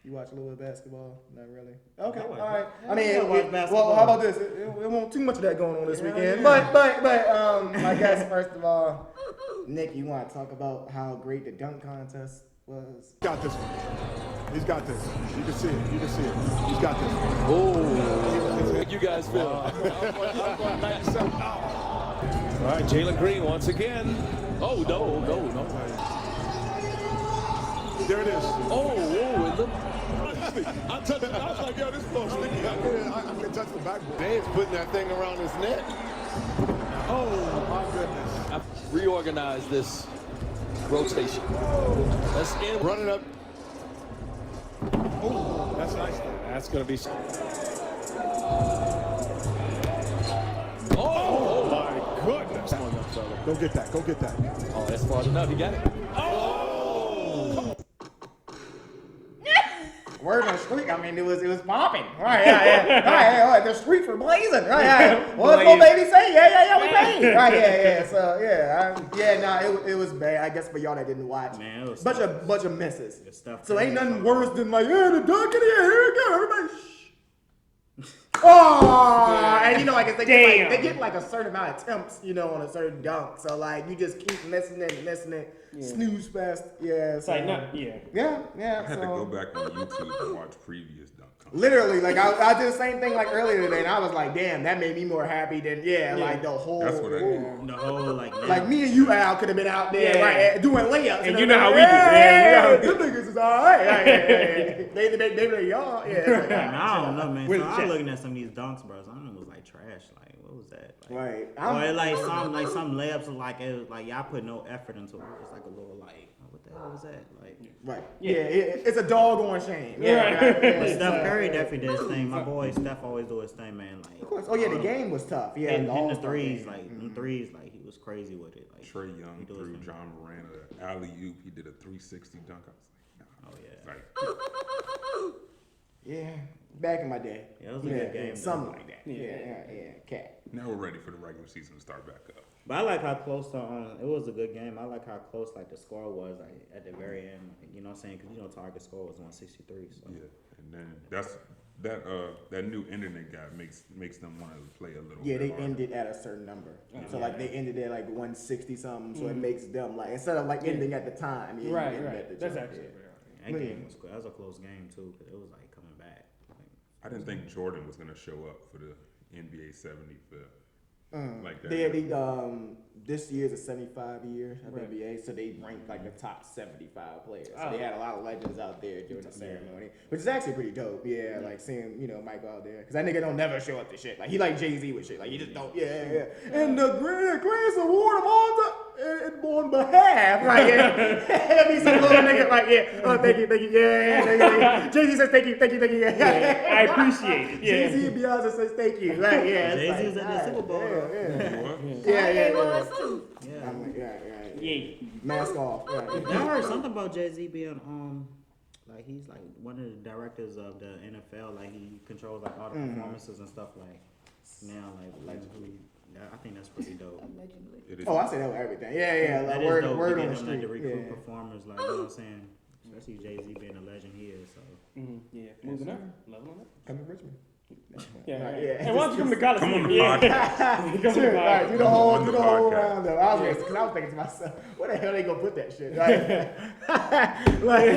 [SPEAKER 2] You watch a little bit of basketball? Not really. Okay, all right. I mean, well, how about this? It won't too much of that going on this weekend. But, I guess first of all, Nick, you want to talk about how great the dunk contest was?
[SPEAKER 6] Got this one. He's got this. You can see it. You can see it. He's got this.
[SPEAKER 7] Oh, you guys feel? I'm going 97. All right, Jalen Green once again. Oh, no.
[SPEAKER 6] There it is.
[SPEAKER 7] Oh, it looked.
[SPEAKER 6] I touched it. I was like, yo, this ball's sticky. I can touch the backboard. Dave's putting that thing around his neck. Oh, my goodness.
[SPEAKER 7] I've reorganized this rotation. Let's end.
[SPEAKER 6] Run it up. Oh, that's nice.
[SPEAKER 7] That's going to be. Oh,
[SPEAKER 6] My goodness. Come on, young fella. Go get that. Go get that.
[SPEAKER 7] oh, that's far enough. He got it.
[SPEAKER 2] Word on the street, I mean, it was popping. Right, yeah. The streets were blazing. Right, yeah. What's my baby say? Yeah, we paid. Right, yeah. So, it was bad. I guess for y'all that didn't watch.
[SPEAKER 4] Man, it was
[SPEAKER 2] bunch of misses.
[SPEAKER 4] Stuff
[SPEAKER 2] So ain't
[SPEAKER 4] crazy.
[SPEAKER 2] nothing worse than like, the dunk in here, here we go, everybody shh. Oh, and you know, I guess they get like a certain amount of attempts, you know, on a certain dunk. So like you just keep missing it, snooze fast. Yeah,
[SPEAKER 3] It's like, no, yeah.
[SPEAKER 2] Yeah.
[SPEAKER 1] I had to go back on YouTube and watch previous dunk contests.
[SPEAKER 2] Literally, like I did the same thing like earlier today, and I was like, damn, that made me more happy than like the whole.
[SPEAKER 1] That's what I did.
[SPEAKER 4] The whole
[SPEAKER 2] Like me and you, Al, could have been out there, right, doing layups.
[SPEAKER 3] And you know how we do. Yeah,
[SPEAKER 2] them niggas is all right. They were y'all. Yeah.
[SPEAKER 4] Man, I don't know, man.
[SPEAKER 3] Where's
[SPEAKER 4] So
[SPEAKER 3] the
[SPEAKER 4] I'm
[SPEAKER 3] check?
[SPEAKER 4] looking at some of these dunks, bro. Some of them was like trash. Like, what was that? Like,
[SPEAKER 2] Right.
[SPEAKER 4] or like some layups was like it was like y'all put no effort into it. It was like a little like what the hell was that? Like,
[SPEAKER 2] Right. Yeah. It's a doggone shame. Yeah.
[SPEAKER 4] but Steph Curry definitely did his thing. My boy Steph always do his thing, man. Like,
[SPEAKER 2] Of course. Oh yeah, the game was tough. Yeah.
[SPEAKER 4] and
[SPEAKER 2] all
[SPEAKER 4] the
[SPEAKER 2] the
[SPEAKER 4] threes, them threes, like he was crazy with it. Like
[SPEAKER 1] Trey Young
[SPEAKER 4] he do his
[SPEAKER 1] threw
[SPEAKER 4] thing.
[SPEAKER 1] John Moran an alley-oop. He did a 360 dunk. I was like, nah.
[SPEAKER 4] Oh yeah.
[SPEAKER 1] It's like,
[SPEAKER 2] Yeah. Back in my day.
[SPEAKER 4] Yeah, it was a good game,
[SPEAKER 2] Something
[SPEAKER 4] though.
[SPEAKER 2] like that. Yeah. Cat.
[SPEAKER 1] now we're ready for the regular season to start back up.
[SPEAKER 4] But I like how close it was a good game. I like how close like the score was like at the very end. Like, you know what I'm saying? Because target score was 163. So
[SPEAKER 1] Yeah, and then that new ending they got makes them want to play a little.
[SPEAKER 2] Yeah,
[SPEAKER 1] bit
[SPEAKER 2] they
[SPEAKER 1] harder.
[SPEAKER 2] ended at a certain number. So like they ended at like 160 something. So it makes them like instead of like ending at the time. Yeah, you end at the
[SPEAKER 3] That's
[SPEAKER 2] jump,
[SPEAKER 3] actually
[SPEAKER 2] yeah.
[SPEAKER 4] that game was cool. That was a close game too. Because it was like coming back. Like,
[SPEAKER 1] I didn't think Jordan was gonna show up for the NBA 75th. Like that.
[SPEAKER 2] They this year's a 75 year of NBA, so they ranked like the top 75 players. So they had a lot of legends out there during the ceremony, which is actually pretty dope. Yeah, like seeing Michael out there because that nigga don't never show up to shit. Like he like Jay-Z with shit. Like he just don't. Yeah. And the greatest award of all time. On behalf, right? Yeah, be some little nigga, like oh, thank you, yeah. Jay-Z says thank you, yeah.
[SPEAKER 3] I appreciate it. Yeah.
[SPEAKER 2] Jay-Z and Beyonce says thank you, right? Yeah,
[SPEAKER 4] Jay-Z was at the Super Bowl.
[SPEAKER 2] Yeah.
[SPEAKER 5] was too.
[SPEAKER 4] Yeah.
[SPEAKER 2] I'm like, right.
[SPEAKER 3] Yeah.
[SPEAKER 2] Mask off. Right.
[SPEAKER 4] I heard something about Jay-Z being like he's like one of the directors of the NFL. Like he controls like all the performances and stuff. Like now, like I think that's pretty dope.
[SPEAKER 5] Allegedly.
[SPEAKER 1] It is-
[SPEAKER 2] Oh, I say that with everything. Yeah. Like
[SPEAKER 4] That is
[SPEAKER 2] word
[SPEAKER 4] dope to
[SPEAKER 2] on
[SPEAKER 4] get
[SPEAKER 2] the
[SPEAKER 4] him,
[SPEAKER 2] street.
[SPEAKER 4] like, to recruit
[SPEAKER 2] Yeah.
[SPEAKER 4] performers, like you know what I'm saying. Especially Jay-Z being a legend he is. So
[SPEAKER 3] Yeah. Moving up. Leveling up.
[SPEAKER 2] Come to Richmond.
[SPEAKER 3] Yeah.
[SPEAKER 2] Right,
[SPEAKER 3] Right.
[SPEAKER 2] yeah.
[SPEAKER 3] Hey, why don't you come to college?
[SPEAKER 1] Come on the
[SPEAKER 3] Yeah.
[SPEAKER 1] podcast.
[SPEAKER 3] Come
[SPEAKER 2] Sure,
[SPEAKER 3] on
[SPEAKER 2] right, do the
[SPEAKER 3] the
[SPEAKER 2] whole
[SPEAKER 1] on the podcast.
[SPEAKER 2] round up. I was thinking to myself, where the hell they gonna put that shit? Like,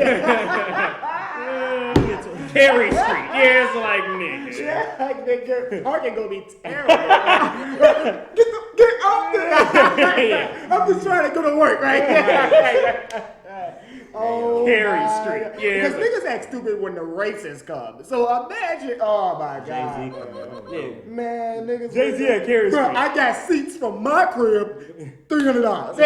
[SPEAKER 3] Carey Street. Yeah, it's like nigga.
[SPEAKER 2] yeah, like nigga, parking gonna be terrible. Get off there. I'm just trying to go to work, right? Oh,
[SPEAKER 3] Carey
[SPEAKER 2] my
[SPEAKER 3] Street.
[SPEAKER 2] God.
[SPEAKER 3] Yeah,
[SPEAKER 2] Because niggas act stupid when the races come. So imagine, oh my God.
[SPEAKER 4] Jay-Z.
[SPEAKER 3] Yeah.
[SPEAKER 2] Man, niggas.
[SPEAKER 3] Jay-Z at Carey
[SPEAKER 2] Bro,
[SPEAKER 3] Street.
[SPEAKER 2] I got seats from my crib, $300.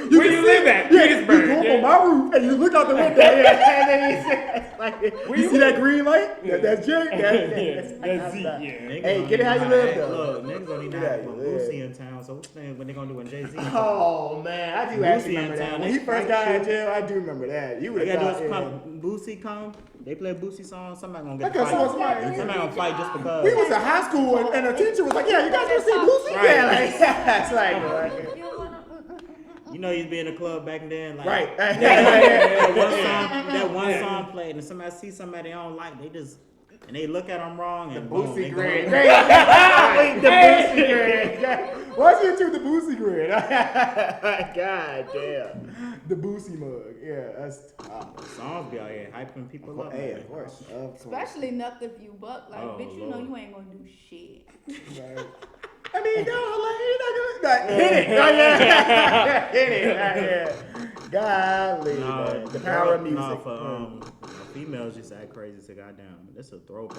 [SPEAKER 3] Where you live at?
[SPEAKER 2] Yeah,
[SPEAKER 3] Petersburg.
[SPEAKER 2] you go up
[SPEAKER 3] Yeah.
[SPEAKER 2] on my roof and you look out the window. Yeah, and then like, you see that green light? That's Jay.
[SPEAKER 3] That's Z. Yeah.
[SPEAKER 2] Hey, get it how you live, though.
[SPEAKER 4] Look, niggas don't even
[SPEAKER 2] Get how
[SPEAKER 4] have
[SPEAKER 2] you
[SPEAKER 4] put
[SPEAKER 2] live.
[SPEAKER 4] Boosie in town. So what they gonna do when Jay-Z?
[SPEAKER 2] Oh man, I do actually
[SPEAKER 4] Boosie in
[SPEAKER 2] remember that.
[SPEAKER 4] town,
[SPEAKER 2] When he
[SPEAKER 4] they
[SPEAKER 2] first got
[SPEAKER 4] fight
[SPEAKER 2] out of jail, I do remember that. You would
[SPEAKER 4] They
[SPEAKER 2] have
[SPEAKER 4] gotta
[SPEAKER 2] got
[SPEAKER 4] do is come, Boosie come, They play a Boosie song. Somebody gonna
[SPEAKER 2] I
[SPEAKER 4] get
[SPEAKER 2] got
[SPEAKER 4] fight.
[SPEAKER 2] somebody.
[SPEAKER 4] Somebody gonna fight just because.
[SPEAKER 2] We was in high school and the teacher was like, "Yeah, you guys want to see Boosie?"
[SPEAKER 4] Right.
[SPEAKER 2] Yeah, like yeah, it's like
[SPEAKER 4] You know, you'd be in the club back then, like
[SPEAKER 2] right.
[SPEAKER 4] that one song played, and somebody see somebody they don't like, they just and they look at them wrong and boom, they
[SPEAKER 2] Boosie
[SPEAKER 4] go
[SPEAKER 2] grid.
[SPEAKER 4] on.
[SPEAKER 2] The Boosie grid. Why's you into the Boosie grid? God damn. The Boosie mug. Yeah, that's tough.
[SPEAKER 4] Songs be out here hyping people up.
[SPEAKER 2] Hey,
[SPEAKER 4] man.
[SPEAKER 2] of course.
[SPEAKER 5] Especially Nuck If You Buck. Like,
[SPEAKER 4] Oh,
[SPEAKER 5] bitch, you know
[SPEAKER 4] Lord.
[SPEAKER 5] you ain't gonna do shit.
[SPEAKER 2] Right. I mean, no, like, you're not gonna hit it. Oh, yeah. Hit it. Yeah. Golly, man. The power of music.
[SPEAKER 4] No, for females just act crazy. So goddamn, that's a throwback.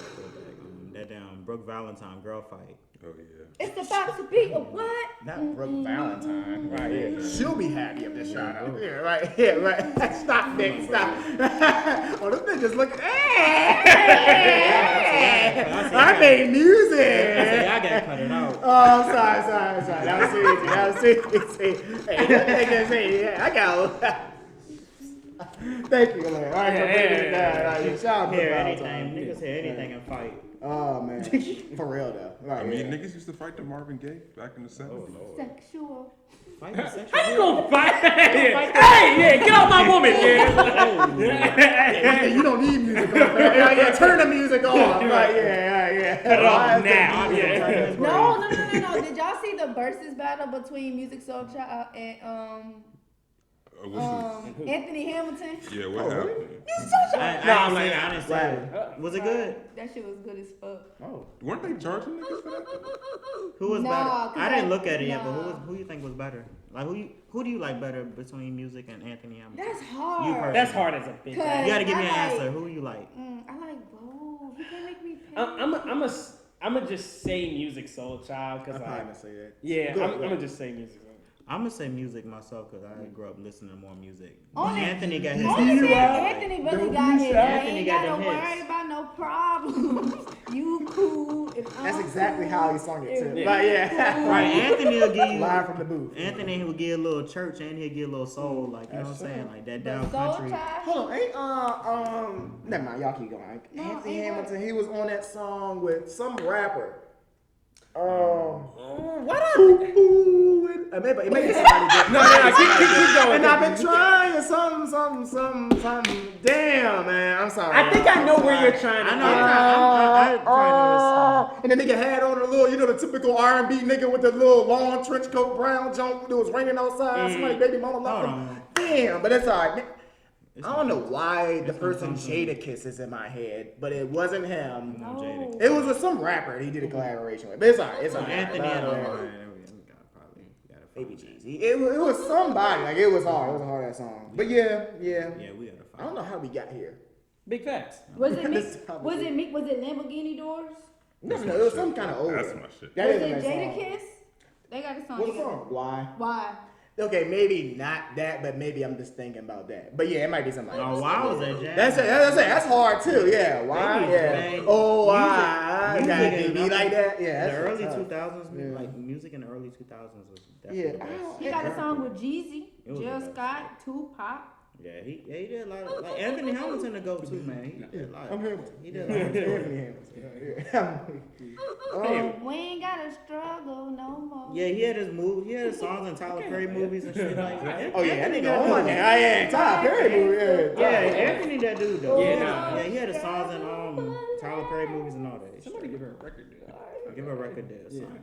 [SPEAKER 4] That damn Brooke Valentine girl fight.
[SPEAKER 1] Oh yeah.
[SPEAKER 5] It's about to be a what?
[SPEAKER 2] Not Brooke Valentine. Right, yeah. She'll be happy if this shot out. Yeah, right. Yeah, right. Stop, Nick. Stop. Oh, this nigga's looking. I made music.
[SPEAKER 4] I gotta cut it out.
[SPEAKER 2] Oh, I'm sorry. That was serious. Hey, that nigga say, yeah, I got. Thank you, man. All right, shout out to
[SPEAKER 4] Hear
[SPEAKER 2] Valentine.
[SPEAKER 4] anything, niggas hear anything and fight.
[SPEAKER 2] Oh man, for real though. Right,
[SPEAKER 1] I mean,
[SPEAKER 2] yeah.
[SPEAKER 1] niggas used to fight the Marvin Gaye back in the 70s.
[SPEAKER 5] Sexual.
[SPEAKER 4] Fight is sexual.
[SPEAKER 3] How you gonna fight? Hey, get off my woman,
[SPEAKER 2] Yeah, you don't need music on. Yeah, turn the music off. Right, yeah.
[SPEAKER 3] Cut it off now. Yeah.
[SPEAKER 5] No. Did y'all see the versus battle between Music Soul Child and Anthony Hamilton?
[SPEAKER 1] Yeah, what happened?
[SPEAKER 4] I didn't see it. Was it good?
[SPEAKER 5] That shit was good as fuck.
[SPEAKER 2] Oh,
[SPEAKER 1] Weren't they charging niggas for that?
[SPEAKER 4] Who was
[SPEAKER 5] Nah,
[SPEAKER 4] better?
[SPEAKER 5] 'cause
[SPEAKER 4] I didn't look at it yet,
[SPEAKER 5] nah.
[SPEAKER 4] but who you think was better? Like who do you like better between music and Anthony Hamilton?
[SPEAKER 5] That's
[SPEAKER 4] You
[SPEAKER 5] hard.
[SPEAKER 4] personally.
[SPEAKER 3] That's hard as a bitch.
[SPEAKER 4] You gotta give me an
[SPEAKER 5] I like-
[SPEAKER 4] answer. Who you like?
[SPEAKER 5] I like both. You can't make me pick.
[SPEAKER 3] I'm just say Music Soul Child because
[SPEAKER 2] I'm gonna say that.
[SPEAKER 3] yeah,
[SPEAKER 2] Go
[SPEAKER 3] I'm
[SPEAKER 2] ahead.
[SPEAKER 3] gonna just say Music Soul.
[SPEAKER 4] I'm gonna say music myself because I grew up listening to more music.
[SPEAKER 5] Only-
[SPEAKER 4] Anthony got his
[SPEAKER 5] Only
[SPEAKER 4] hits.
[SPEAKER 5] thing Anthony really got his.
[SPEAKER 4] Anthony
[SPEAKER 5] He ain't
[SPEAKER 4] got
[SPEAKER 5] gotta
[SPEAKER 4] them
[SPEAKER 5] worry
[SPEAKER 4] hits.
[SPEAKER 5] about no problems. You cool. If
[SPEAKER 2] That's
[SPEAKER 5] I'm
[SPEAKER 2] exactly
[SPEAKER 5] cool,
[SPEAKER 2] how he sung it too.
[SPEAKER 5] if
[SPEAKER 2] Right,
[SPEAKER 5] you
[SPEAKER 2] yeah.
[SPEAKER 5] cool.
[SPEAKER 4] Right, Anthony will give you.
[SPEAKER 2] Live from the booth.
[SPEAKER 4] Anthony will give a little church and he'll give a little soul, like you know what I'm saying, like that down
[SPEAKER 5] Soul
[SPEAKER 4] country.
[SPEAKER 5] Child.
[SPEAKER 2] Hold on, ain't never mind. Y'all keep going.
[SPEAKER 5] No,
[SPEAKER 2] Anthony
[SPEAKER 5] ain't
[SPEAKER 2] Hamilton. He was on that song with some rapper.
[SPEAKER 3] What up?
[SPEAKER 2] It may be somebody different.
[SPEAKER 3] No, keep going.
[SPEAKER 2] And I've been trying something. Damn, man. I'm sorry.
[SPEAKER 3] I think I know where you're trying to
[SPEAKER 4] I know.
[SPEAKER 3] go.
[SPEAKER 2] And the nigga had on a little, the typical R&B nigga with the little long trench coat, brown jump. It was raining outside. Somebody baby mama left
[SPEAKER 4] Hold
[SPEAKER 2] him.
[SPEAKER 4] on.
[SPEAKER 2] Damn, but it's alright. I don't know why the person Jada Kiss is in my head, but it wasn't him.
[SPEAKER 5] No.
[SPEAKER 2] It was with some rapper he did a collaboration with. But it's alright. It's alright.
[SPEAKER 4] Anthony and
[SPEAKER 2] Baby Jeezy. It was somebody. Like it was hard. It was a hard ass song. But yeah.
[SPEAKER 4] Yeah, we gotta
[SPEAKER 2] I
[SPEAKER 4] fight.
[SPEAKER 2] don't know how we got here.
[SPEAKER 3] Big facts.
[SPEAKER 5] Was it me?
[SPEAKER 2] That's how
[SPEAKER 5] Was it me? Was it Lamborghini Doors?
[SPEAKER 2] No, it was some kind of older.
[SPEAKER 1] That's my shit.
[SPEAKER 2] That
[SPEAKER 5] Was
[SPEAKER 2] is a
[SPEAKER 5] it
[SPEAKER 2] nice
[SPEAKER 5] Jada
[SPEAKER 2] song.
[SPEAKER 5] Kiss? They got a song
[SPEAKER 2] What
[SPEAKER 5] together.
[SPEAKER 2] song? Why?
[SPEAKER 5] Why?
[SPEAKER 2] Okay, maybe not that, but maybe I'm just thinking about that. But yeah, it might be something like
[SPEAKER 4] Oh,
[SPEAKER 2] that.
[SPEAKER 4] why was that jazz?
[SPEAKER 2] That's it. That's hard too. Yeah. Why?
[SPEAKER 4] Baby,
[SPEAKER 2] Yeah.
[SPEAKER 4] man.
[SPEAKER 2] Oh, why?
[SPEAKER 4] Music
[SPEAKER 2] Got
[SPEAKER 4] ain't
[SPEAKER 2] to be like that. Yeah.
[SPEAKER 4] The
[SPEAKER 2] That's
[SPEAKER 4] early
[SPEAKER 2] tough.
[SPEAKER 4] 2000s,
[SPEAKER 2] Yeah.
[SPEAKER 4] like music in the early 2000s was definitely
[SPEAKER 2] Yeah.
[SPEAKER 4] the best.
[SPEAKER 5] He got a song with Jeezy,
[SPEAKER 4] It was
[SPEAKER 5] Jill
[SPEAKER 4] the best.
[SPEAKER 5] Scott, Tupac.
[SPEAKER 4] Yeah, he did a lot of, like Anthony Hamilton to go too, man. He did a lot.
[SPEAKER 2] I'm here.
[SPEAKER 4] He did a lot.
[SPEAKER 5] We ain't gotta struggle no more.
[SPEAKER 4] Yeah, he had his songs in Tyler Perry movies and shit like that.
[SPEAKER 2] Oh yeah, that
[SPEAKER 4] Anthony
[SPEAKER 2] nigga
[SPEAKER 4] that
[SPEAKER 2] on
[SPEAKER 4] dude.
[SPEAKER 2] there. Yeah, Tyler Perry movie.
[SPEAKER 4] Yeah, Anthony that dude though.
[SPEAKER 3] Yeah,
[SPEAKER 4] Yeah, he had his songs in Tyler Perry movies and all that.
[SPEAKER 3] Somebody give her a record deal.
[SPEAKER 4] Give her a record deal. Son.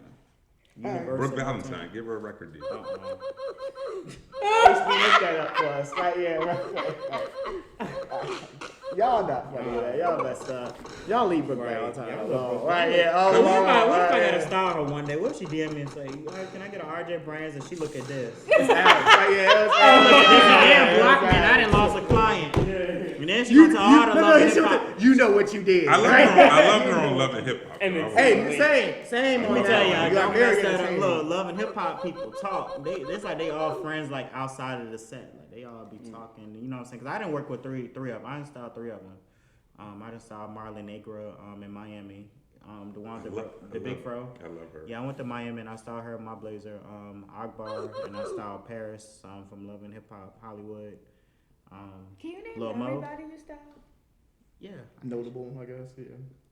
[SPEAKER 1] Brooke Valentine, give her a record deal.
[SPEAKER 2] Let's that up for us. Right, yeah, right. Y'all not funny, man. Y'all messed up. Y'all leave Brooke Valentine
[SPEAKER 4] Y'all
[SPEAKER 2] alone.
[SPEAKER 4] leave
[SPEAKER 2] Right, yeah. Oh,
[SPEAKER 4] What if I
[SPEAKER 2] right,
[SPEAKER 4] gotta
[SPEAKER 2] yeah.
[SPEAKER 4] style her one day? What if she DM me and say, "Can I get an RJ Brands?" And she look at this.
[SPEAKER 2] It's Alex. Right, yeah, it's Alex.
[SPEAKER 4] Damn, block me, and I done lost a client. And then she
[SPEAKER 2] You,
[SPEAKER 4] went to all the love and hip hop.
[SPEAKER 2] you know what you did.
[SPEAKER 1] I love
[SPEAKER 2] right?
[SPEAKER 1] her. I love her on Love and Hip Hop.
[SPEAKER 3] And
[SPEAKER 1] though.
[SPEAKER 3] it's-
[SPEAKER 2] Hey, same
[SPEAKER 4] Let
[SPEAKER 2] on
[SPEAKER 4] me
[SPEAKER 2] that
[SPEAKER 4] tell
[SPEAKER 2] one.
[SPEAKER 4] y'all,
[SPEAKER 2] You
[SPEAKER 4] don't
[SPEAKER 2] got very
[SPEAKER 4] mess that up.
[SPEAKER 2] entertaining.
[SPEAKER 4] Look, love and hip hop people talk. It's like they all friends like outside of the set. Like they all be talking. You know what I'm saying? Because I didn't work with three of them. I didn't style three of them. I done styled Marley Negra in Miami. The one the big fro.
[SPEAKER 1] I love her.
[SPEAKER 4] Yeah, I went to Miami and I styled her in my blazer. Akbar and I styled Paris from Love and Hip Hop Hollywood.
[SPEAKER 5] Can you name
[SPEAKER 4] Lil Mo.
[SPEAKER 5] everybody you style?
[SPEAKER 4] Yeah.
[SPEAKER 2] Notable, I guess. Yeah.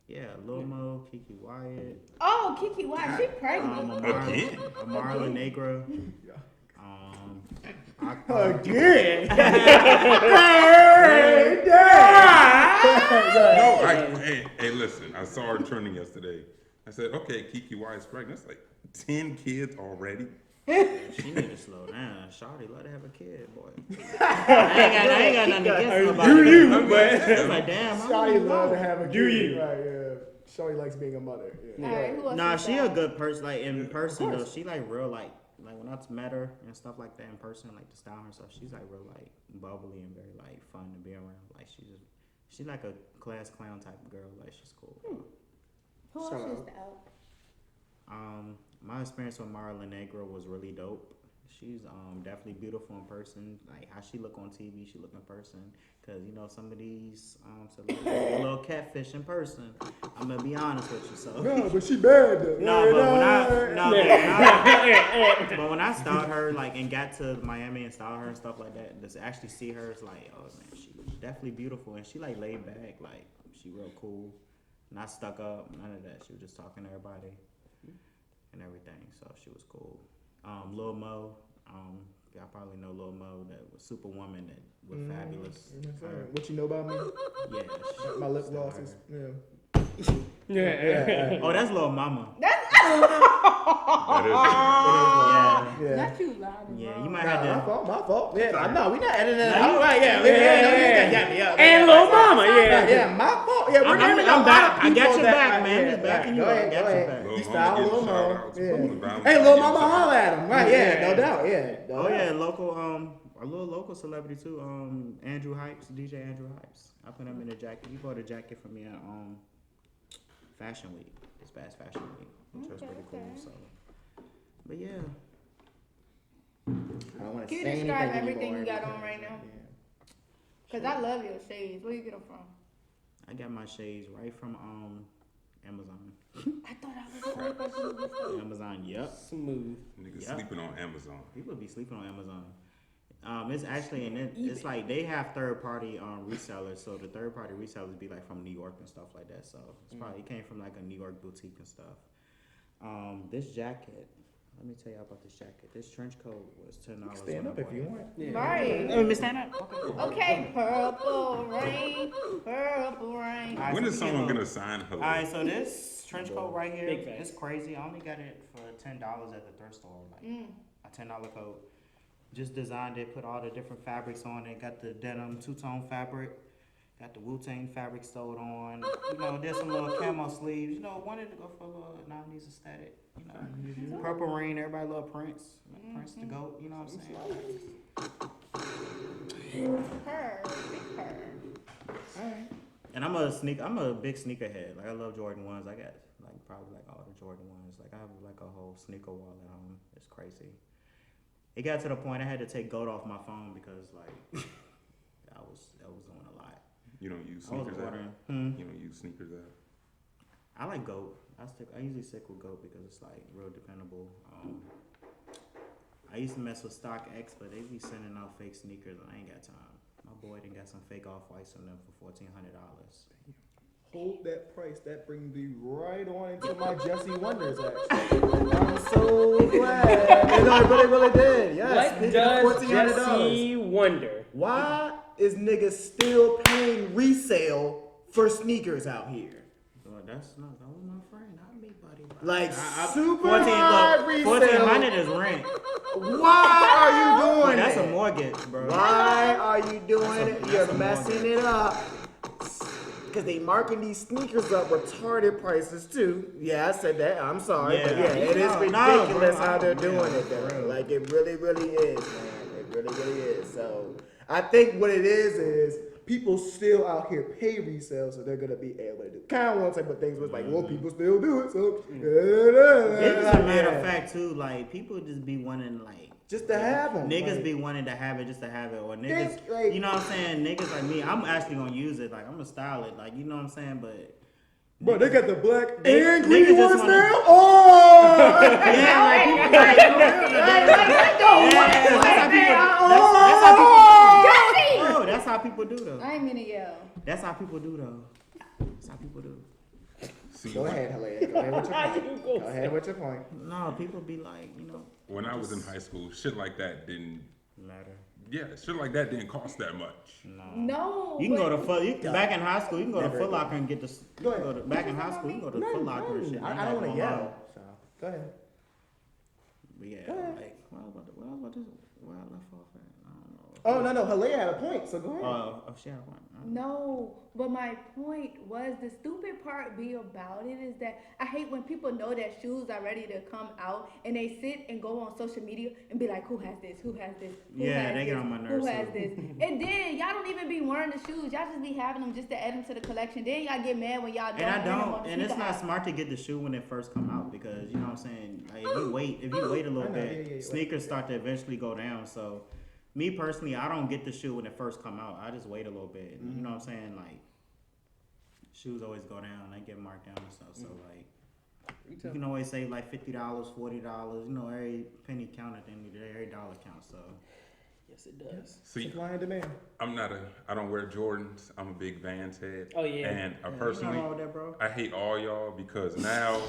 [SPEAKER 4] Yeah, Lil Mo, Kiki Wyatt.
[SPEAKER 5] Oh, Kiki White, she pregnant.
[SPEAKER 1] Again?
[SPEAKER 4] Marla Negra.
[SPEAKER 2] Again.
[SPEAKER 1] No, hey, listen. I saw her trending yesterday. I said, okay, Kiki Wyatt's pregnant. That's like 10 kids already.
[SPEAKER 4] She need to slow down. Shawty, let her have a kid, boy. I ain't got nothing against nobody. It's like, damn,
[SPEAKER 2] Shawty love to have a kid.
[SPEAKER 3] Do you?
[SPEAKER 2] Right, yeah. Shawty likes being a mother. Yeah.
[SPEAKER 5] All right, who else
[SPEAKER 4] Nah,
[SPEAKER 5] is
[SPEAKER 4] she
[SPEAKER 5] that?
[SPEAKER 4] a good person. Like in person though, she like real like when I met her and stuff like that in person, like the style and stuff. She's like real like bubbly and very like fun to be around. Like she's like a class clown type of girl. Like she's cool.
[SPEAKER 5] Who else is that?
[SPEAKER 4] My experience with Marla Negra was really dope. She's definitely beautiful in person. Like how she look on TV, she look in person. Cause you know some of these celebrities a little catfish in person. I'm gonna be honest with you. So
[SPEAKER 2] No, but she bad though.
[SPEAKER 4] but when I styled her like and got to Miami and styled her and stuff like that, just actually see her, it's like, oh man, she definitely beautiful and she like laid back, like she real cool, not stuck up, none of that. She was just talking to everybody and everything, so she was cool. Lil Mo, y'all probably know Lil Mo, that was Superwoman, that was fabulous.
[SPEAKER 2] What you know about me?
[SPEAKER 4] Yeah,
[SPEAKER 2] My lip glosses. Yeah.
[SPEAKER 3] Yeah.
[SPEAKER 4] Oh, that's Lil Mama.
[SPEAKER 1] That
[SPEAKER 4] Yeah.
[SPEAKER 5] Not you, loud.
[SPEAKER 4] Yeah, you might have to.
[SPEAKER 2] My fault. Yeah, no, we not editing that
[SPEAKER 4] No,
[SPEAKER 2] out. Right, yeah.
[SPEAKER 3] And Lil Mama, yeah.
[SPEAKER 2] Yeah, my fault. Yeah, we're naming a
[SPEAKER 4] I'm
[SPEAKER 2] lot
[SPEAKER 4] back.
[SPEAKER 2] of
[SPEAKER 4] I got
[SPEAKER 2] people
[SPEAKER 4] your
[SPEAKER 2] that-
[SPEAKER 4] back, man.
[SPEAKER 2] yeah,
[SPEAKER 4] Just backing you
[SPEAKER 2] go
[SPEAKER 4] up.
[SPEAKER 2] ahead,
[SPEAKER 4] I got
[SPEAKER 2] go
[SPEAKER 4] your
[SPEAKER 2] ahead.
[SPEAKER 4] back.
[SPEAKER 2] You style Lil Mo.
[SPEAKER 1] Shoutouts.
[SPEAKER 2] Yeah. Hey, Lil Mama, holla at him. Right, yeah, no doubt. Yeah.
[SPEAKER 4] Oh yeah, local a little local celebrity too. Andrew Hypes, DJ Andrew Hypes. I put him in a jacket. He bought a jacket for me at Fashion Week, this past Fashion Week, which was pretty cool. So, but yeah.
[SPEAKER 2] I don't want to
[SPEAKER 5] Can you
[SPEAKER 2] say
[SPEAKER 5] describe
[SPEAKER 2] anything
[SPEAKER 5] everything
[SPEAKER 2] anymore
[SPEAKER 5] you got on right now? Cause I love your shades. Where you get them from?
[SPEAKER 4] I got my shades right from Amazon.
[SPEAKER 5] I thought I was the only person who was so.
[SPEAKER 4] Amazon, yep.
[SPEAKER 3] Smooth.
[SPEAKER 1] Niggas
[SPEAKER 4] Yep.
[SPEAKER 1] sleeping on Amazon.
[SPEAKER 4] People be sleeping on Amazon. It's actually it's like they have third party resellers. So the third party resellers be like from New York and stuff like that. So it's probably it came from like a New York boutique and stuff. This jacket. Let me tell you about this jacket. This trench coat was $10.
[SPEAKER 2] Stand up if you want.
[SPEAKER 5] Right.
[SPEAKER 4] Let me stand up.
[SPEAKER 5] Okay, purple rain, purple rain.
[SPEAKER 4] Alright,
[SPEAKER 1] When
[SPEAKER 4] so
[SPEAKER 1] is
[SPEAKER 4] we
[SPEAKER 1] someone
[SPEAKER 4] get
[SPEAKER 1] gonna sign her?
[SPEAKER 4] Alright, so this trench coat right here,
[SPEAKER 3] Big facts.
[SPEAKER 4] it's crazy. I only got it for $10 at the thrift store. Like a $10 coat. Just designed it, put all the different fabrics on it. Got the denim two-tone fabric. Got the Wu-Tang fabric sewed on. You know, there's some little camo sleeves. You know, wanted to go for a little 90s aesthetic. You know, Purple Rain, everybody love Prince. Prince the GOAT, you know what I'm saying?
[SPEAKER 5] Her, big her.
[SPEAKER 4] And I'm a big sneakerhead. Like I love Jordan 1s. I got like probably like all the Jordan 1s. Like I have like a whole sneaker wall at home. It's crazy. It got to the point I had to take GOAT off my phone because like I was doing a lot.
[SPEAKER 1] You don't use
[SPEAKER 4] I was
[SPEAKER 1] sneakers out.
[SPEAKER 4] ordering.
[SPEAKER 1] You don't use sneakers out.
[SPEAKER 4] I like GOAT. I usually stick with GOAT because it's like real dependable. I used to mess with StockX, but they be sending out fake sneakers and I ain't got time. My boy done got some fake off-whites from them for $1,400.
[SPEAKER 2] Hold that price. That brings me right on into my Jesse Wonders, actually. I'm so glad. You know, it really did. Yes.
[SPEAKER 3] What does
[SPEAKER 2] $1,400.
[SPEAKER 3] Jesse wonder?
[SPEAKER 2] Why is niggas still paying resale for sneakers out here?
[SPEAKER 4] Well, that was my friend, not me, buddy.
[SPEAKER 2] Like super high resale.
[SPEAKER 4] 1400 is rent.
[SPEAKER 2] Why are you doing
[SPEAKER 4] That's
[SPEAKER 2] it?
[SPEAKER 4] a mortgage, bro.
[SPEAKER 2] Why are you doing it?
[SPEAKER 4] That's
[SPEAKER 2] You're
[SPEAKER 4] a
[SPEAKER 2] messing it up. Because they marking these sneakers up retarded prices too. Yeah, I said that. I'm sorry.
[SPEAKER 4] Yeah.
[SPEAKER 2] But yeah, it is
[SPEAKER 4] No,
[SPEAKER 2] ridiculous
[SPEAKER 4] bro.
[SPEAKER 2] how they're doing it though.
[SPEAKER 4] Bro.
[SPEAKER 2] Like it really is, man. It really is. So I think what it is people still out here pay resale, so they're gonna be able to do kind of one type of things. But it's like, well, people still do it, so
[SPEAKER 4] It's just a matter of fact too. Like people just be wanting like
[SPEAKER 2] just to have them.
[SPEAKER 4] niggas
[SPEAKER 2] like,
[SPEAKER 4] be wanting to have it just to have it, or niggas,
[SPEAKER 2] Think, like-
[SPEAKER 4] you know what I'm saying? Niggas like me, I'm actually gonna use it. Like I'm gonna style it. Like you know what I'm saying? But
[SPEAKER 2] Bro, they got the black
[SPEAKER 4] They-
[SPEAKER 2] and
[SPEAKER 4] niggas
[SPEAKER 2] green
[SPEAKER 4] just
[SPEAKER 2] ones
[SPEAKER 4] wanna-
[SPEAKER 2] now. Oh,
[SPEAKER 4] yeah, like people like,
[SPEAKER 5] Let's go.
[SPEAKER 4] yeah, that's how people.
[SPEAKER 5] Jesse!
[SPEAKER 4] That's how people people do though.
[SPEAKER 5] I ain't mean to yell.
[SPEAKER 4] That's how people do though. That's how people do.
[SPEAKER 1] See,
[SPEAKER 2] Go ahead, Hilaire. Go ahead with your point. Go ahead with your point.
[SPEAKER 4] No, people be like,
[SPEAKER 1] when I was in high school, shit like that didn't
[SPEAKER 4] matter.
[SPEAKER 1] Yeah, shit like that didn't cost that much.
[SPEAKER 5] No.
[SPEAKER 4] You can go to back in high school. You can go to
[SPEAKER 2] Never
[SPEAKER 4] Foot Locker and get the.
[SPEAKER 2] Go ahead.
[SPEAKER 4] Back in high school, you can go to Foot Locker and shit.
[SPEAKER 2] I don't want to yell. So go ahead.
[SPEAKER 4] But yeah, like where I left off at? I don't know.
[SPEAKER 2] Oh no, Hilaire had a point. So go ahead.
[SPEAKER 4] Oh, she had one.
[SPEAKER 5] No, but my point was the stupid part about it is that I hate when people know that shoes are ready to come out and they sit and go on social media and be like, who has this? Who has this? Who
[SPEAKER 4] Yeah,
[SPEAKER 5] has
[SPEAKER 4] they
[SPEAKER 5] this?
[SPEAKER 4] get on my nerves,
[SPEAKER 5] Who has
[SPEAKER 4] too.
[SPEAKER 5] this? And then y'all don't even be wearing the shoes. Y'all just be having them just to add them to the collection. Then y'all get mad when y'all don't.
[SPEAKER 4] And I
[SPEAKER 5] wear them on
[SPEAKER 4] don't,
[SPEAKER 5] the
[SPEAKER 4] and it's
[SPEAKER 5] sneaker
[SPEAKER 4] not
[SPEAKER 5] app.
[SPEAKER 4] smart to get the shoe when it first come out because you know what I'm saying. Like if you wait a little
[SPEAKER 2] I know,
[SPEAKER 4] bit,
[SPEAKER 2] yeah,
[SPEAKER 4] sneakers start to eventually go down. So, me personally, I don't get the shoe when it first come out. I just wait a little bit. You know what I'm saying? Like shoes always go down. They get marked down and stuff. So like you can always save like $50, $40. You know, every penny count at the end of the day. Every dollar counts. So.
[SPEAKER 3] Yes, it does.
[SPEAKER 1] See,
[SPEAKER 2] Supply and demand.
[SPEAKER 1] I don't wear Jordans. I'm a big Vans head.
[SPEAKER 3] Oh, yeah.
[SPEAKER 1] And I
[SPEAKER 4] Nothing
[SPEAKER 1] personally,
[SPEAKER 4] wrong with that, bro.
[SPEAKER 1] I hate all y'all because now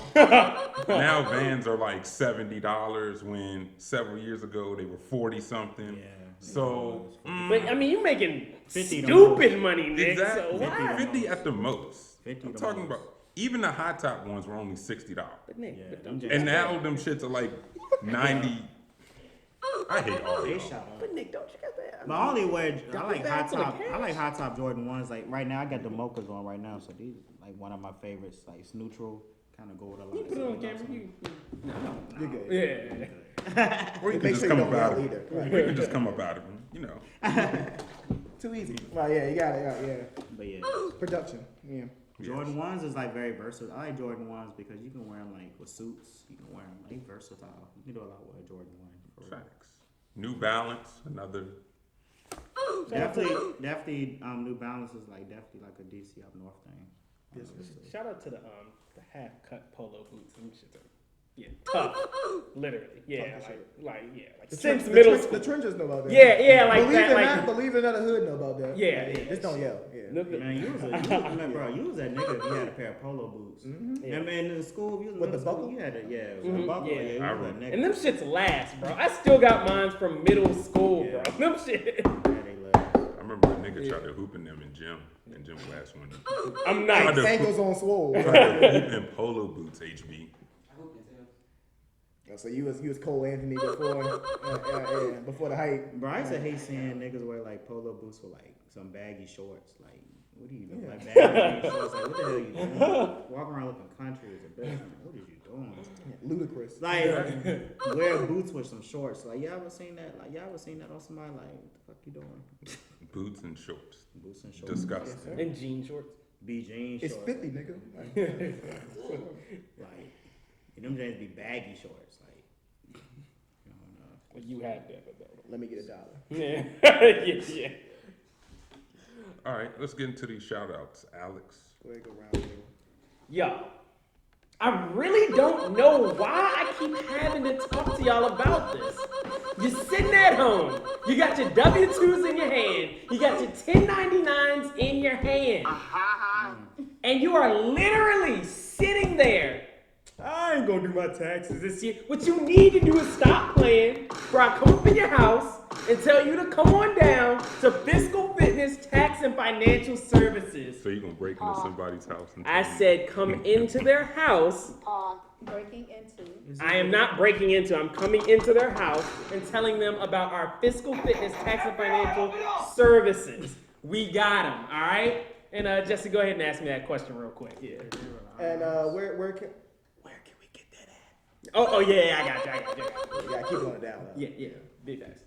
[SPEAKER 1] Vans are like $70 when several years ago they were 40 something.
[SPEAKER 4] Yeah.
[SPEAKER 1] So,
[SPEAKER 3] But I mean, you making
[SPEAKER 4] 50 the
[SPEAKER 3] stupid money, Nick.
[SPEAKER 1] exactly,
[SPEAKER 3] So why?
[SPEAKER 1] 50 at the most.
[SPEAKER 4] 50
[SPEAKER 1] I'm
[SPEAKER 4] the
[SPEAKER 1] talking
[SPEAKER 4] most.
[SPEAKER 1] about even the high top ones were only $60.
[SPEAKER 3] But Nick,
[SPEAKER 4] Yeah,
[SPEAKER 3] but
[SPEAKER 4] them
[SPEAKER 3] don't-
[SPEAKER 1] And now them shits are like 90. I hate all
[SPEAKER 4] They
[SPEAKER 1] y'all.
[SPEAKER 4] shot on.
[SPEAKER 3] but Nick, don't you got that?
[SPEAKER 4] But I only wear I like
[SPEAKER 3] bag
[SPEAKER 4] high
[SPEAKER 3] full of
[SPEAKER 4] top. I
[SPEAKER 3] cash.
[SPEAKER 4] like high top Jordan ones. Like right now, I got the mochas on right now, so these like one of my favorites. Like it's neutral, kind of go with a lot
[SPEAKER 3] You
[SPEAKER 4] of
[SPEAKER 3] put it on
[SPEAKER 4] stuff.
[SPEAKER 3] camera.
[SPEAKER 2] You're good.
[SPEAKER 3] Yeah.
[SPEAKER 1] Or you
[SPEAKER 2] Make
[SPEAKER 1] can just
[SPEAKER 2] sure you
[SPEAKER 1] come
[SPEAKER 2] don't
[SPEAKER 1] up out
[SPEAKER 2] yell
[SPEAKER 1] of
[SPEAKER 2] either.
[SPEAKER 1] it.
[SPEAKER 2] Right.
[SPEAKER 1] We can just come up out of them, you know.
[SPEAKER 2] Too easy. Right, yeah, you got it. Yeah.
[SPEAKER 4] But yeah,
[SPEAKER 2] Production. Yeah.
[SPEAKER 4] Jordan ones is like very versatile. I like Jordan ones because you can wear them like with suits. You can wear them like versatile. You can do a lot with a Jordan one. For real.
[SPEAKER 1] Facts. New Balance, another.
[SPEAKER 4] Definitely. New Balance is like definitely like a DC up north thing.
[SPEAKER 3] Shout out to the half cut polo boots and shit. Yeah, tough. Literally. Yeah,
[SPEAKER 2] Tough as
[SPEAKER 3] like
[SPEAKER 2] The
[SPEAKER 3] since
[SPEAKER 2] tren-
[SPEAKER 3] middle
[SPEAKER 2] the tren-
[SPEAKER 3] school.
[SPEAKER 2] The trenches know about that.
[SPEAKER 3] Yeah, like
[SPEAKER 2] believe
[SPEAKER 3] that.
[SPEAKER 2] it
[SPEAKER 3] Like
[SPEAKER 2] not, believe it not, the hood know about that.
[SPEAKER 3] Yeah, yeah.
[SPEAKER 2] Just don't yell. Yeah.
[SPEAKER 3] look at
[SPEAKER 4] Man, you was that nigga if you had a pair of polo boots.
[SPEAKER 3] Yeah.
[SPEAKER 4] And man, in school, if you was in
[SPEAKER 2] With the
[SPEAKER 4] middle school,
[SPEAKER 2] buckle?
[SPEAKER 4] you had a with
[SPEAKER 3] Mhm,
[SPEAKER 4] a buckle.
[SPEAKER 3] yeah.
[SPEAKER 4] Yeah, you
[SPEAKER 1] I
[SPEAKER 4] was that
[SPEAKER 1] remember.
[SPEAKER 4] nigga.
[SPEAKER 3] and them shits last, bro. I still got mines from middle school,
[SPEAKER 4] Yeah.
[SPEAKER 3] bro. Them shit.
[SPEAKER 4] Yeah, they last.
[SPEAKER 1] I remember a nigga tried to hoop in them in gym class one day.
[SPEAKER 3] I'm
[SPEAKER 1] Tried
[SPEAKER 3] nice.
[SPEAKER 1] to
[SPEAKER 2] Ankles on swole.
[SPEAKER 1] Tried to hoop in polo boots, HB.
[SPEAKER 2] So you was Cole Anthony before, before the hype.
[SPEAKER 4] Bro, I used to hate seeing niggas wear like polo boots with like some baggy shorts. Like, what are you doing? Like baggy shorts. Like, what the hell are you doing? Walk around looking country as a bitch. Like, what are you doing?
[SPEAKER 2] Ludicrous.
[SPEAKER 4] Like, wear boots with some shorts. Like, y'all ever seen that? Like, y'all ever seen that on somebody? Like, what the fuck you doing?
[SPEAKER 1] Boots and shorts.
[SPEAKER 4] Boots and shorts.
[SPEAKER 1] Disgusting.
[SPEAKER 3] And jean shorts.
[SPEAKER 4] Be jeans
[SPEAKER 2] It's
[SPEAKER 4] shorts.
[SPEAKER 2] 50, nigga.
[SPEAKER 4] Like, and them James be baggy shorts. Like, I don't know.
[SPEAKER 3] Well, you had that, but
[SPEAKER 2] Let me get $1.
[SPEAKER 3] yeah, yeah.
[SPEAKER 1] All right, let's get into these shout outs. Alex.
[SPEAKER 2] Go ahead, go round table.
[SPEAKER 3] Yo, I really don't know why I keep having to talk to y'all about this. You're sitting at home. You got your W-2s in your hand. You got your 1099s in your hand. And you are literally sitting there. I ain't gonna do my taxes this year. What you need to do is stop playing, bro. I come up in your house and tell you to come on down to Fiscal Fitness Tax and Financial Services.
[SPEAKER 1] So you gonna break into somebody's house and
[SPEAKER 3] I
[SPEAKER 1] tell them-
[SPEAKER 3] said come into their house.
[SPEAKER 5] Breaking into.
[SPEAKER 3] I am not breaking into. I'm coming into their house and telling them about our Fiscal Fitness Tax and Financial Services. We got them, all right? And Jesse, go ahead and ask me that question real quick. Yeah.
[SPEAKER 2] And where can we get that at?
[SPEAKER 3] Oh yeah, I got you.
[SPEAKER 2] Yeah, keep going down.
[SPEAKER 3] Yeah, big facts.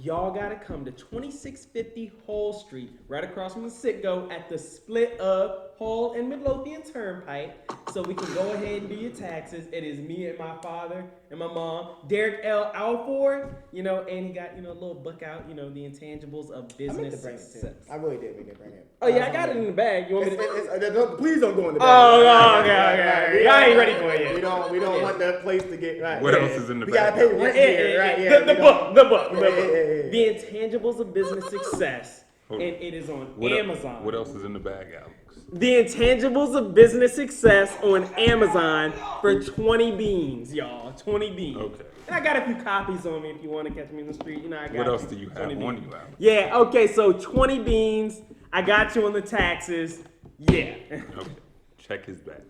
[SPEAKER 3] Y'all gotta come to 2650 Hull Street, right across from the Citgo at the split of Hull and Midlothian Turnpike, so we can go ahead and do your taxes. It is me and my father and my mom, Derek L. Alford, and he got, a little book out, the intangibles of
[SPEAKER 2] I meant
[SPEAKER 3] business
[SPEAKER 2] to bring it
[SPEAKER 3] success.
[SPEAKER 2] too. I really did mean to bring it.
[SPEAKER 3] Oh yeah, I got it in the bag. You want me to?
[SPEAKER 2] Please don't go in the bag.
[SPEAKER 3] Oh, okay. Y'all ain't ready for it yet.
[SPEAKER 2] We don't want that place to get right.
[SPEAKER 1] What else is in the
[SPEAKER 2] We
[SPEAKER 1] bag?
[SPEAKER 2] gotta pay rent here, right? Yeah,
[SPEAKER 3] The book.
[SPEAKER 2] Yeah.
[SPEAKER 3] The intangibles of business success.
[SPEAKER 1] Hold
[SPEAKER 3] and
[SPEAKER 1] on.
[SPEAKER 3] it is on
[SPEAKER 1] What el-
[SPEAKER 3] Amazon.
[SPEAKER 1] What else is in the bag, Alex?
[SPEAKER 3] The Intangibles of Business Success on Amazon for 20 beans, y'all. 20 beans.
[SPEAKER 1] Okay.
[SPEAKER 3] And I got a few copies on me if you want to catch me in the street. You know, I got
[SPEAKER 1] What else do you have
[SPEAKER 3] 20
[SPEAKER 1] on
[SPEAKER 3] beans.
[SPEAKER 1] you, Alex?
[SPEAKER 3] Yeah, okay, so 20 beans. I got you on the taxes. Yeah.
[SPEAKER 1] Okay. Check his bag.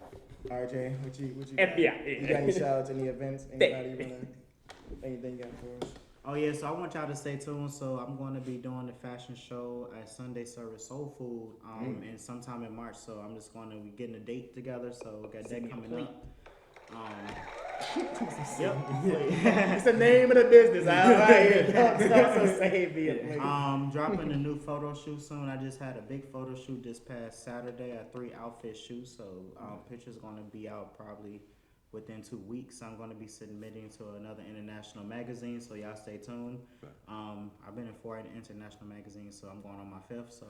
[SPEAKER 2] All right, Jay, what you
[SPEAKER 3] FBI.
[SPEAKER 2] You got any shout outs, any events? Anybody you wanna, anything you got for us?
[SPEAKER 4] Oh yeah, so I want y'all to stay tuned. So I'm going to be doing the fashion show at Sunday Service Soul Food, and sometime in March. So I'm just going to be getting a date together. So we got that coming up. Yep.
[SPEAKER 2] It's the name of the business. All right, so save me.
[SPEAKER 4] Dropping a new photo shoot soon. I just had a big photo shoot this past Saturday, a 3 outfit shoot. So pictures going to be out probably within 2 weeks. I'm going to be submitting to another international magazine, so y'all stay tuned. I've been in 4 international magazines, so I'm going on my 5th. So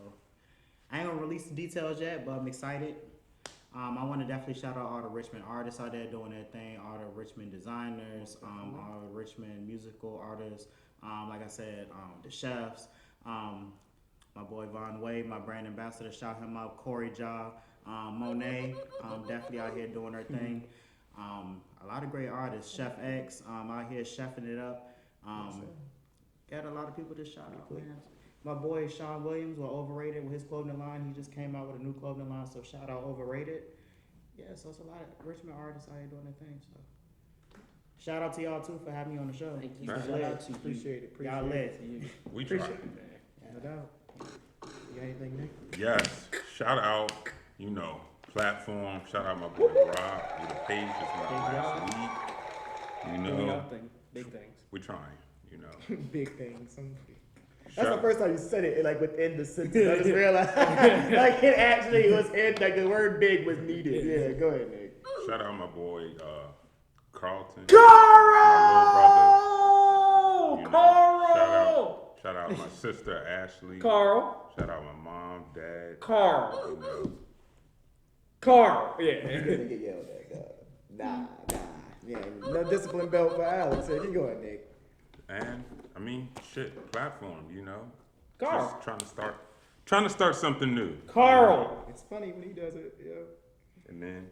[SPEAKER 4] I ain't gonna release the details yet, but I'm excited. I want to definitely shout out all the Richmond artists out there doing their thing, all the Richmond designers, all the Richmond musical artists, like I said, the chefs, my boy Von Wade, my brand ambassador, shout him out, Corey Ja, Monet, definitely out here doing her thing. A lot of great artists, Chef X, out here chefing it up. Got a lot of people to shout out, man. My boy Sean Williams, well, Overrated, with his clothing line. He just came out with a new clothing line, so shout out Overrated. Yeah, so it's a lot of Richmond artists out here doing their thing. So shout out to y'all too for having me on the show.
[SPEAKER 3] Thank you.
[SPEAKER 1] Right.
[SPEAKER 3] Shout out to you.
[SPEAKER 2] Appreciate it.
[SPEAKER 4] Y'all lit.
[SPEAKER 1] We try.
[SPEAKER 3] Appreciate it, man.
[SPEAKER 2] No doubt. You got anything, Nick?
[SPEAKER 1] Yes. Shout out, platform. Shout out my boy Rob. The page is not last week.
[SPEAKER 3] Doing y'all thing. Big things.
[SPEAKER 1] We're trying,
[SPEAKER 2] Big things.
[SPEAKER 1] Shout-
[SPEAKER 2] That's the first time you said it, like within the sentence. I just realized, like it actually was in, like the word "big" was needed. Yeah, go ahead, Nick.
[SPEAKER 1] Shout out my boy Carlton.
[SPEAKER 3] Carl!
[SPEAKER 1] My little brother.
[SPEAKER 3] Carl!
[SPEAKER 1] Shout out my sister Ashley.
[SPEAKER 3] Carl!
[SPEAKER 1] Shout out my mom, dad.
[SPEAKER 3] Carl!
[SPEAKER 1] You know.
[SPEAKER 3] Carl! Yeah.
[SPEAKER 2] Nigga get yelled at. Nah. Yeah, no discipline belt for Alex. So keep going, Nick.
[SPEAKER 1] And platform.
[SPEAKER 3] Carl.
[SPEAKER 1] Just trying to start something new.
[SPEAKER 3] Carl!
[SPEAKER 2] It's funny when he does it. Yeah.
[SPEAKER 1] And then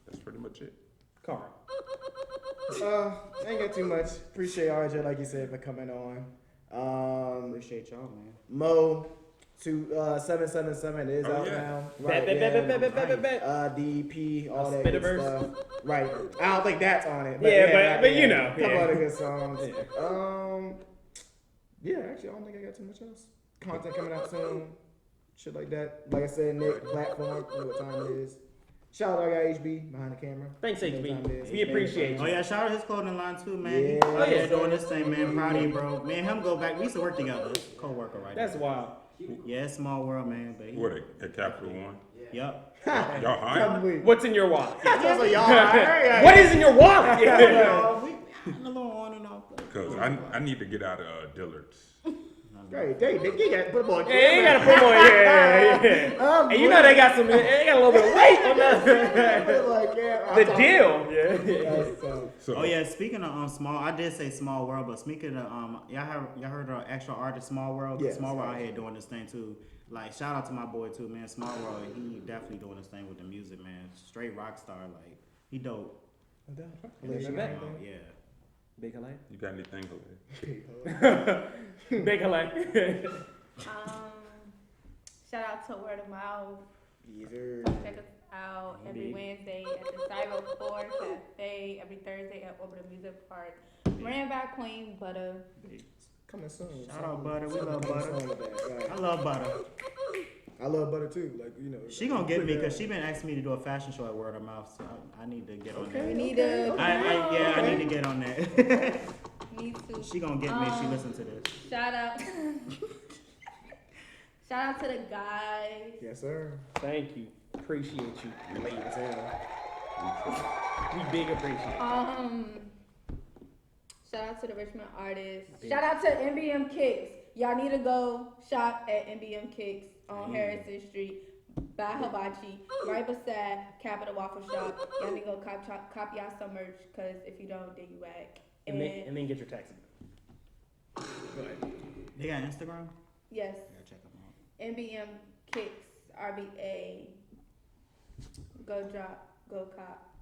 [SPEAKER 1] that's pretty much it.
[SPEAKER 3] Carl.
[SPEAKER 2] Ain't got too much. Appreciate RJ, like you said, for coming on.
[SPEAKER 4] Appreciate y'all, man.
[SPEAKER 2] Mo 777 is out now. Right, DP, all that good
[SPEAKER 3] Spidiverse.
[SPEAKER 2] stuff. Right. I don't think that's on it.
[SPEAKER 3] Yeah, but you
[SPEAKER 2] a
[SPEAKER 3] know,
[SPEAKER 2] couple
[SPEAKER 3] yeah.
[SPEAKER 2] other good songs. Yeah, actually, I don't think I got too much else. Content coming out soon. Shit like that. Like I said, Nick, platform, you know what time it is. Shout out, I got HB behind the camera.
[SPEAKER 3] Thanks,
[SPEAKER 2] You know what time it
[SPEAKER 3] HB.
[SPEAKER 2] is.
[SPEAKER 3] We appreciate
[SPEAKER 4] Oh
[SPEAKER 3] you.
[SPEAKER 4] yeah, shout out his clothing line too, man.
[SPEAKER 2] Yeah.
[SPEAKER 4] Oh yeah,
[SPEAKER 3] yeah.
[SPEAKER 4] doing this thing, man. Proud of you, bro. Me and him go back. We used to work together. Co-worker, right?
[SPEAKER 3] That's
[SPEAKER 4] there.
[SPEAKER 3] wild.
[SPEAKER 4] Yeah, it's small world, man. But
[SPEAKER 1] What at Capital One?
[SPEAKER 4] Yup.
[SPEAKER 1] Y'all hiring?
[SPEAKER 2] Probably.
[SPEAKER 3] What's in your wallet?
[SPEAKER 2] So y'all,
[SPEAKER 3] What is in your wallet?
[SPEAKER 4] We a little on and off.
[SPEAKER 1] Cause I need to get out of Dillard's.
[SPEAKER 2] Great, they got put them on
[SPEAKER 3] Yeah, you gotta put more. Yeah. And you know they got they got a little bit of weight on the deal.
[SPEAKER 1] So
[SPEAKER 4] Oh yeah, speaking of small, I did say small world, but speaking of y'all heard of actual artist Small World?
[SPEAKER 2] Yes.
[SPEAKER 4] Small World out here doing this thing too. Like shout out to my boy too, man. Small World, he definitely doing this thing with the music, man. Straight rock star, like he dope. Yeah.
[SPEAKER 3] Big Halay.
[SPEAKER 1] you got anything, Jose?
[SPEAKER 3] Big Halay.
[SPEAKER 5] Shout out to Word of Mouth.
[SPEAKER 2] Either.
[SPEAKER 5] Check us out every Wednesday at the Cyber 4 Cafe, every Thursday at Orbital Music Park. Ran by Queen Butter.
[SPEAKER 2] Coming soon.
[SPEAKER 4] Shout out Butter, we love
[SPEAKER 2] Coming
[SPEAKER 4] Butter.
[SPEAKER 2] soon with that, right.
[SPEAKER 4] I love Butter.
[SPEAKER 2] I love Butter too. Like,
[SPEAKER 4] She gonna get me because she been asking me to do a fashion show at Word of Mouth, so I need to get on
[SPEAKER 2] Okay.
[SPEAKER 5] We
[SPEAKER 4] that.
[SPEAKER 5] need to.
[SPEAKER 4] I need to get on that.
[SPEAKER 5] Need to.
[SPEAKER 4] She gonna get me if she listen to this.
[SPEAKER 5] Shout out. Shout out to the guys.
[SPEAKER 2] Yes, sir.
[SPEAKER 3] Thank you. Appreciate you.
[SPEAKER 2] Late as hell.
[SPEAKER 3] We big appreciate
[SPEAKER 5] Shout out to the Richmond artists. Shout out to NBM Kicks. Y'all need to go shop at NBM Kicks on Harrison Street. Buy hibachi right beside Capital Waffle Shop. Y'all need to go cop y'all some merch, cause if you don't, then you whack.
[SPEAKER 3] and then get your taxi. Go ahead.
[SPEAKER 4] They got Instagram?
[SPEAKER 5] Yes.
[SPEAKER 4] Yeah, check them out.
[SPEAKER 5] NBM kicks, RBA, go drop, go cop,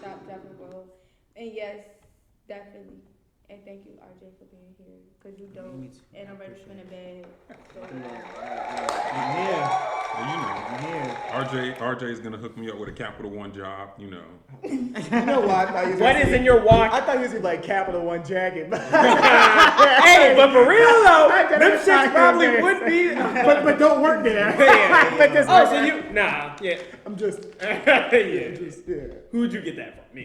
[SPEAKER 5] stop, drop, and roll. And yes, definitely. And thank you, RJ, for being here. Because you dope. And I'm ready to spin a bag. So,
[SPEAKER 1] Well, you know, RJ is gonna hook me up with a Capital One job. You know.
[SPEAKER 2] You know what? I thought you was
[SPEAKER 3] What
[SPEAKER 2] gonna
[SPEAKER 3] is
[SPEAKER 2] say-
[SPEAKER 3] in your watch?
[SPEAKER 2] I thought you was gonna be like Capital One jacket.
[SPEAKER 3] Hey, but for real though, them
[SPEAKER 2] That's
[SPEAKER 3] shits
[SPEAKER 2] not
[SPEAKER 3] probably
[SPEAKER 2] good.
[SPEAKER 3] would be.
[SPEAKER 2] but don't work there.
[SPEAKER 3] Yeah.
[SPEAKER 2] But this
[SPEAKER 3] Oh, so you yeah.
[SPEAKER 2] I'm just
[SPEAKER 3] yeah.
[SPEAKER 2] yeah.
[SPEAKER 3] Who'd you get that from?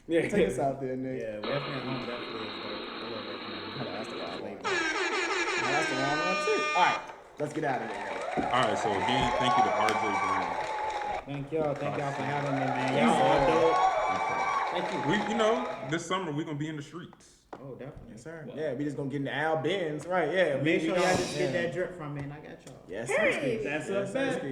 [SPEAKER 3] Yeah.
[SPEAKER 2] Take us out there, Nick.
[SPEAKER 4] Yeah, Weapon at Home definitely is dope.
[SPEAKER 2] That's the wrong label. That's the wrong one too. All right, let's get out of here.
[SPEAKER 1] All right. So again, thank you to RJ Brown.
[SPEAKER 4] Thank y'all for having me, man. Y'all all dope. Thank you.
[SPEAKER 1] We, you know, this summer we're gonna be in the streets.
[SPEAKER 4] Oh, definitely.
[SPEAKER 2] Yes, sir. Yeah, we just gonna get into Al Benz, right? Yeah.
[SPEAKER 4] Make
[SPEAKER 2] we
[SPEAKER 4] sure
[SPEAKER 2] gonna-
[SPEAKER 4] y'all just get
[SPEAKER 2] yeah.
[SPEAKER 4] that drip from me, and I got y'all.
[SPEAKER 2] Yes,
[SPEAKER 5] Hey.
[SPEAKER 3] That's
[SPEAKER 2] yes,
[SPEAKER 3] a fact.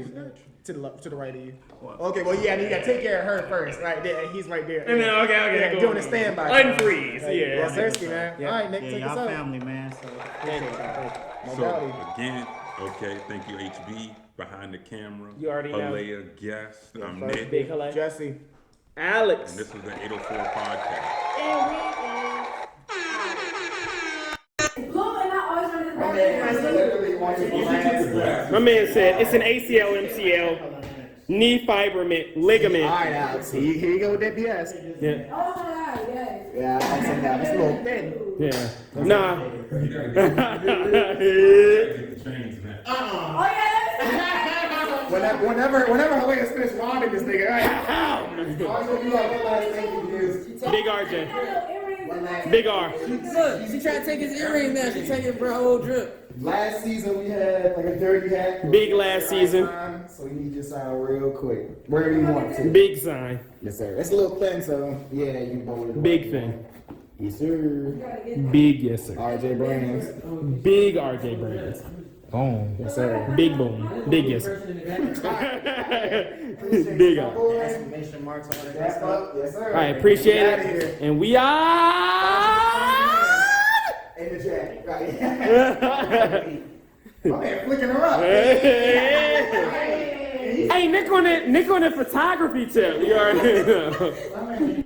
[SPEAKER 2] to the right of you. Okay, well, yeah, you gotta take care of her first, right there. He's right there.
[SPEAKER 3] And then okay,
[SPEAKER 2] Yeah,
[SPEAKER 3] cool.
[SPEAKER 2] doing the standby.
[SPEAKER 3] Unfreeze,
[SPEAKER 2] Right.
[SPEAKER 3] yeah.
[SPEAKER 2] Yes, sir, man.
[SPEAKER 3] Yeah.
[SPEAKER 2] All right, Nick,
[SPEAKER 4] Yeah,
[SPEAKER 2] take us
[SPEAKER 4] y'all
[SPEAKER 2] out.
[SPEAKER 4] family, man. So appreciate y'all.
[SPEAKER 2] No
[SPEAKER 1] So
[SPEAKER 2] doubt.
[SPEAKER 1] again, okay, thank you HB behind the camera.
[SPEAKER 3] You already know.
[SPEAKER 1] Halea guest. I'm
[SPEAKER 2] first
[SPEAKER 1] Nick,
[SPEAKER 3] Big hello.
[SPEAKER 2] Jesse.
[SPEAKER 3] Alex.
[SPEAKER 1] and this is the 804 podcast.
[SPEAKER 5] and we is.
[SPEAKER 3] My man said it's an ACL, MCL, knee fibrament, ligament.
[SPEAKER 2] All right, Alex. Here you go with that BS.
[SPEAKER 3] Yeah.
[SPEAKER 5] Oh my God, yes.
[SPEAKER 2] Yeah, I said that. It's a little thin.
[SPEAKER 3] Yeah. Nah.
[SPEAKER 5] Oh yeah,
[SPEAKER 2] Whenever Halea finished robbing this nigga, all right.
[SPEAKER 3] Big RJ. Big R.
[SPEAKER 8] Look, she trying to take his earring now. She taking for her whole drip.
[SPEAKER 2] Last season we had like a dirty hat.
[SPEAKER 3] Big last season.
[SPEAKER 2] So you need to sign real quick. Wherever you want to.
[SPEAKER 3] Big sign.
[SPEAKER 2] Yes, sir. It's a little thin, so yeah, you bowl it.
[SPEAKER 3] Big thing.
[SPEAKER 2] Yes, sir.
[SPEAKER 3] Big yes sir.
[SPEAKER 2] RJ Brands.
[SPEAKER 3] Big RJ Brands.
[SPEAKER 2] Boom. Yes, sir.
[SPEAKER 3] Big boom. Big yes sir. Big R.
[SPEAKER 4] Exclamation marks, all that
[SPEAKER 2] That's
[SPEAKER 4] stuff.
[SPEAKER 2] up. Yes, sir.
[SPEAKER 3] All right, appreciate
[SPEAKER 2] Get outta
[SPEAKER 3] it.
[SPEAKER 2] here.
[SPEAKER 3] And we are.
[SPEAKER 2] In the jacket. Right. My man flicking her up.
[SPEAKER 3] Hey, Nick on that photography tip. You already know.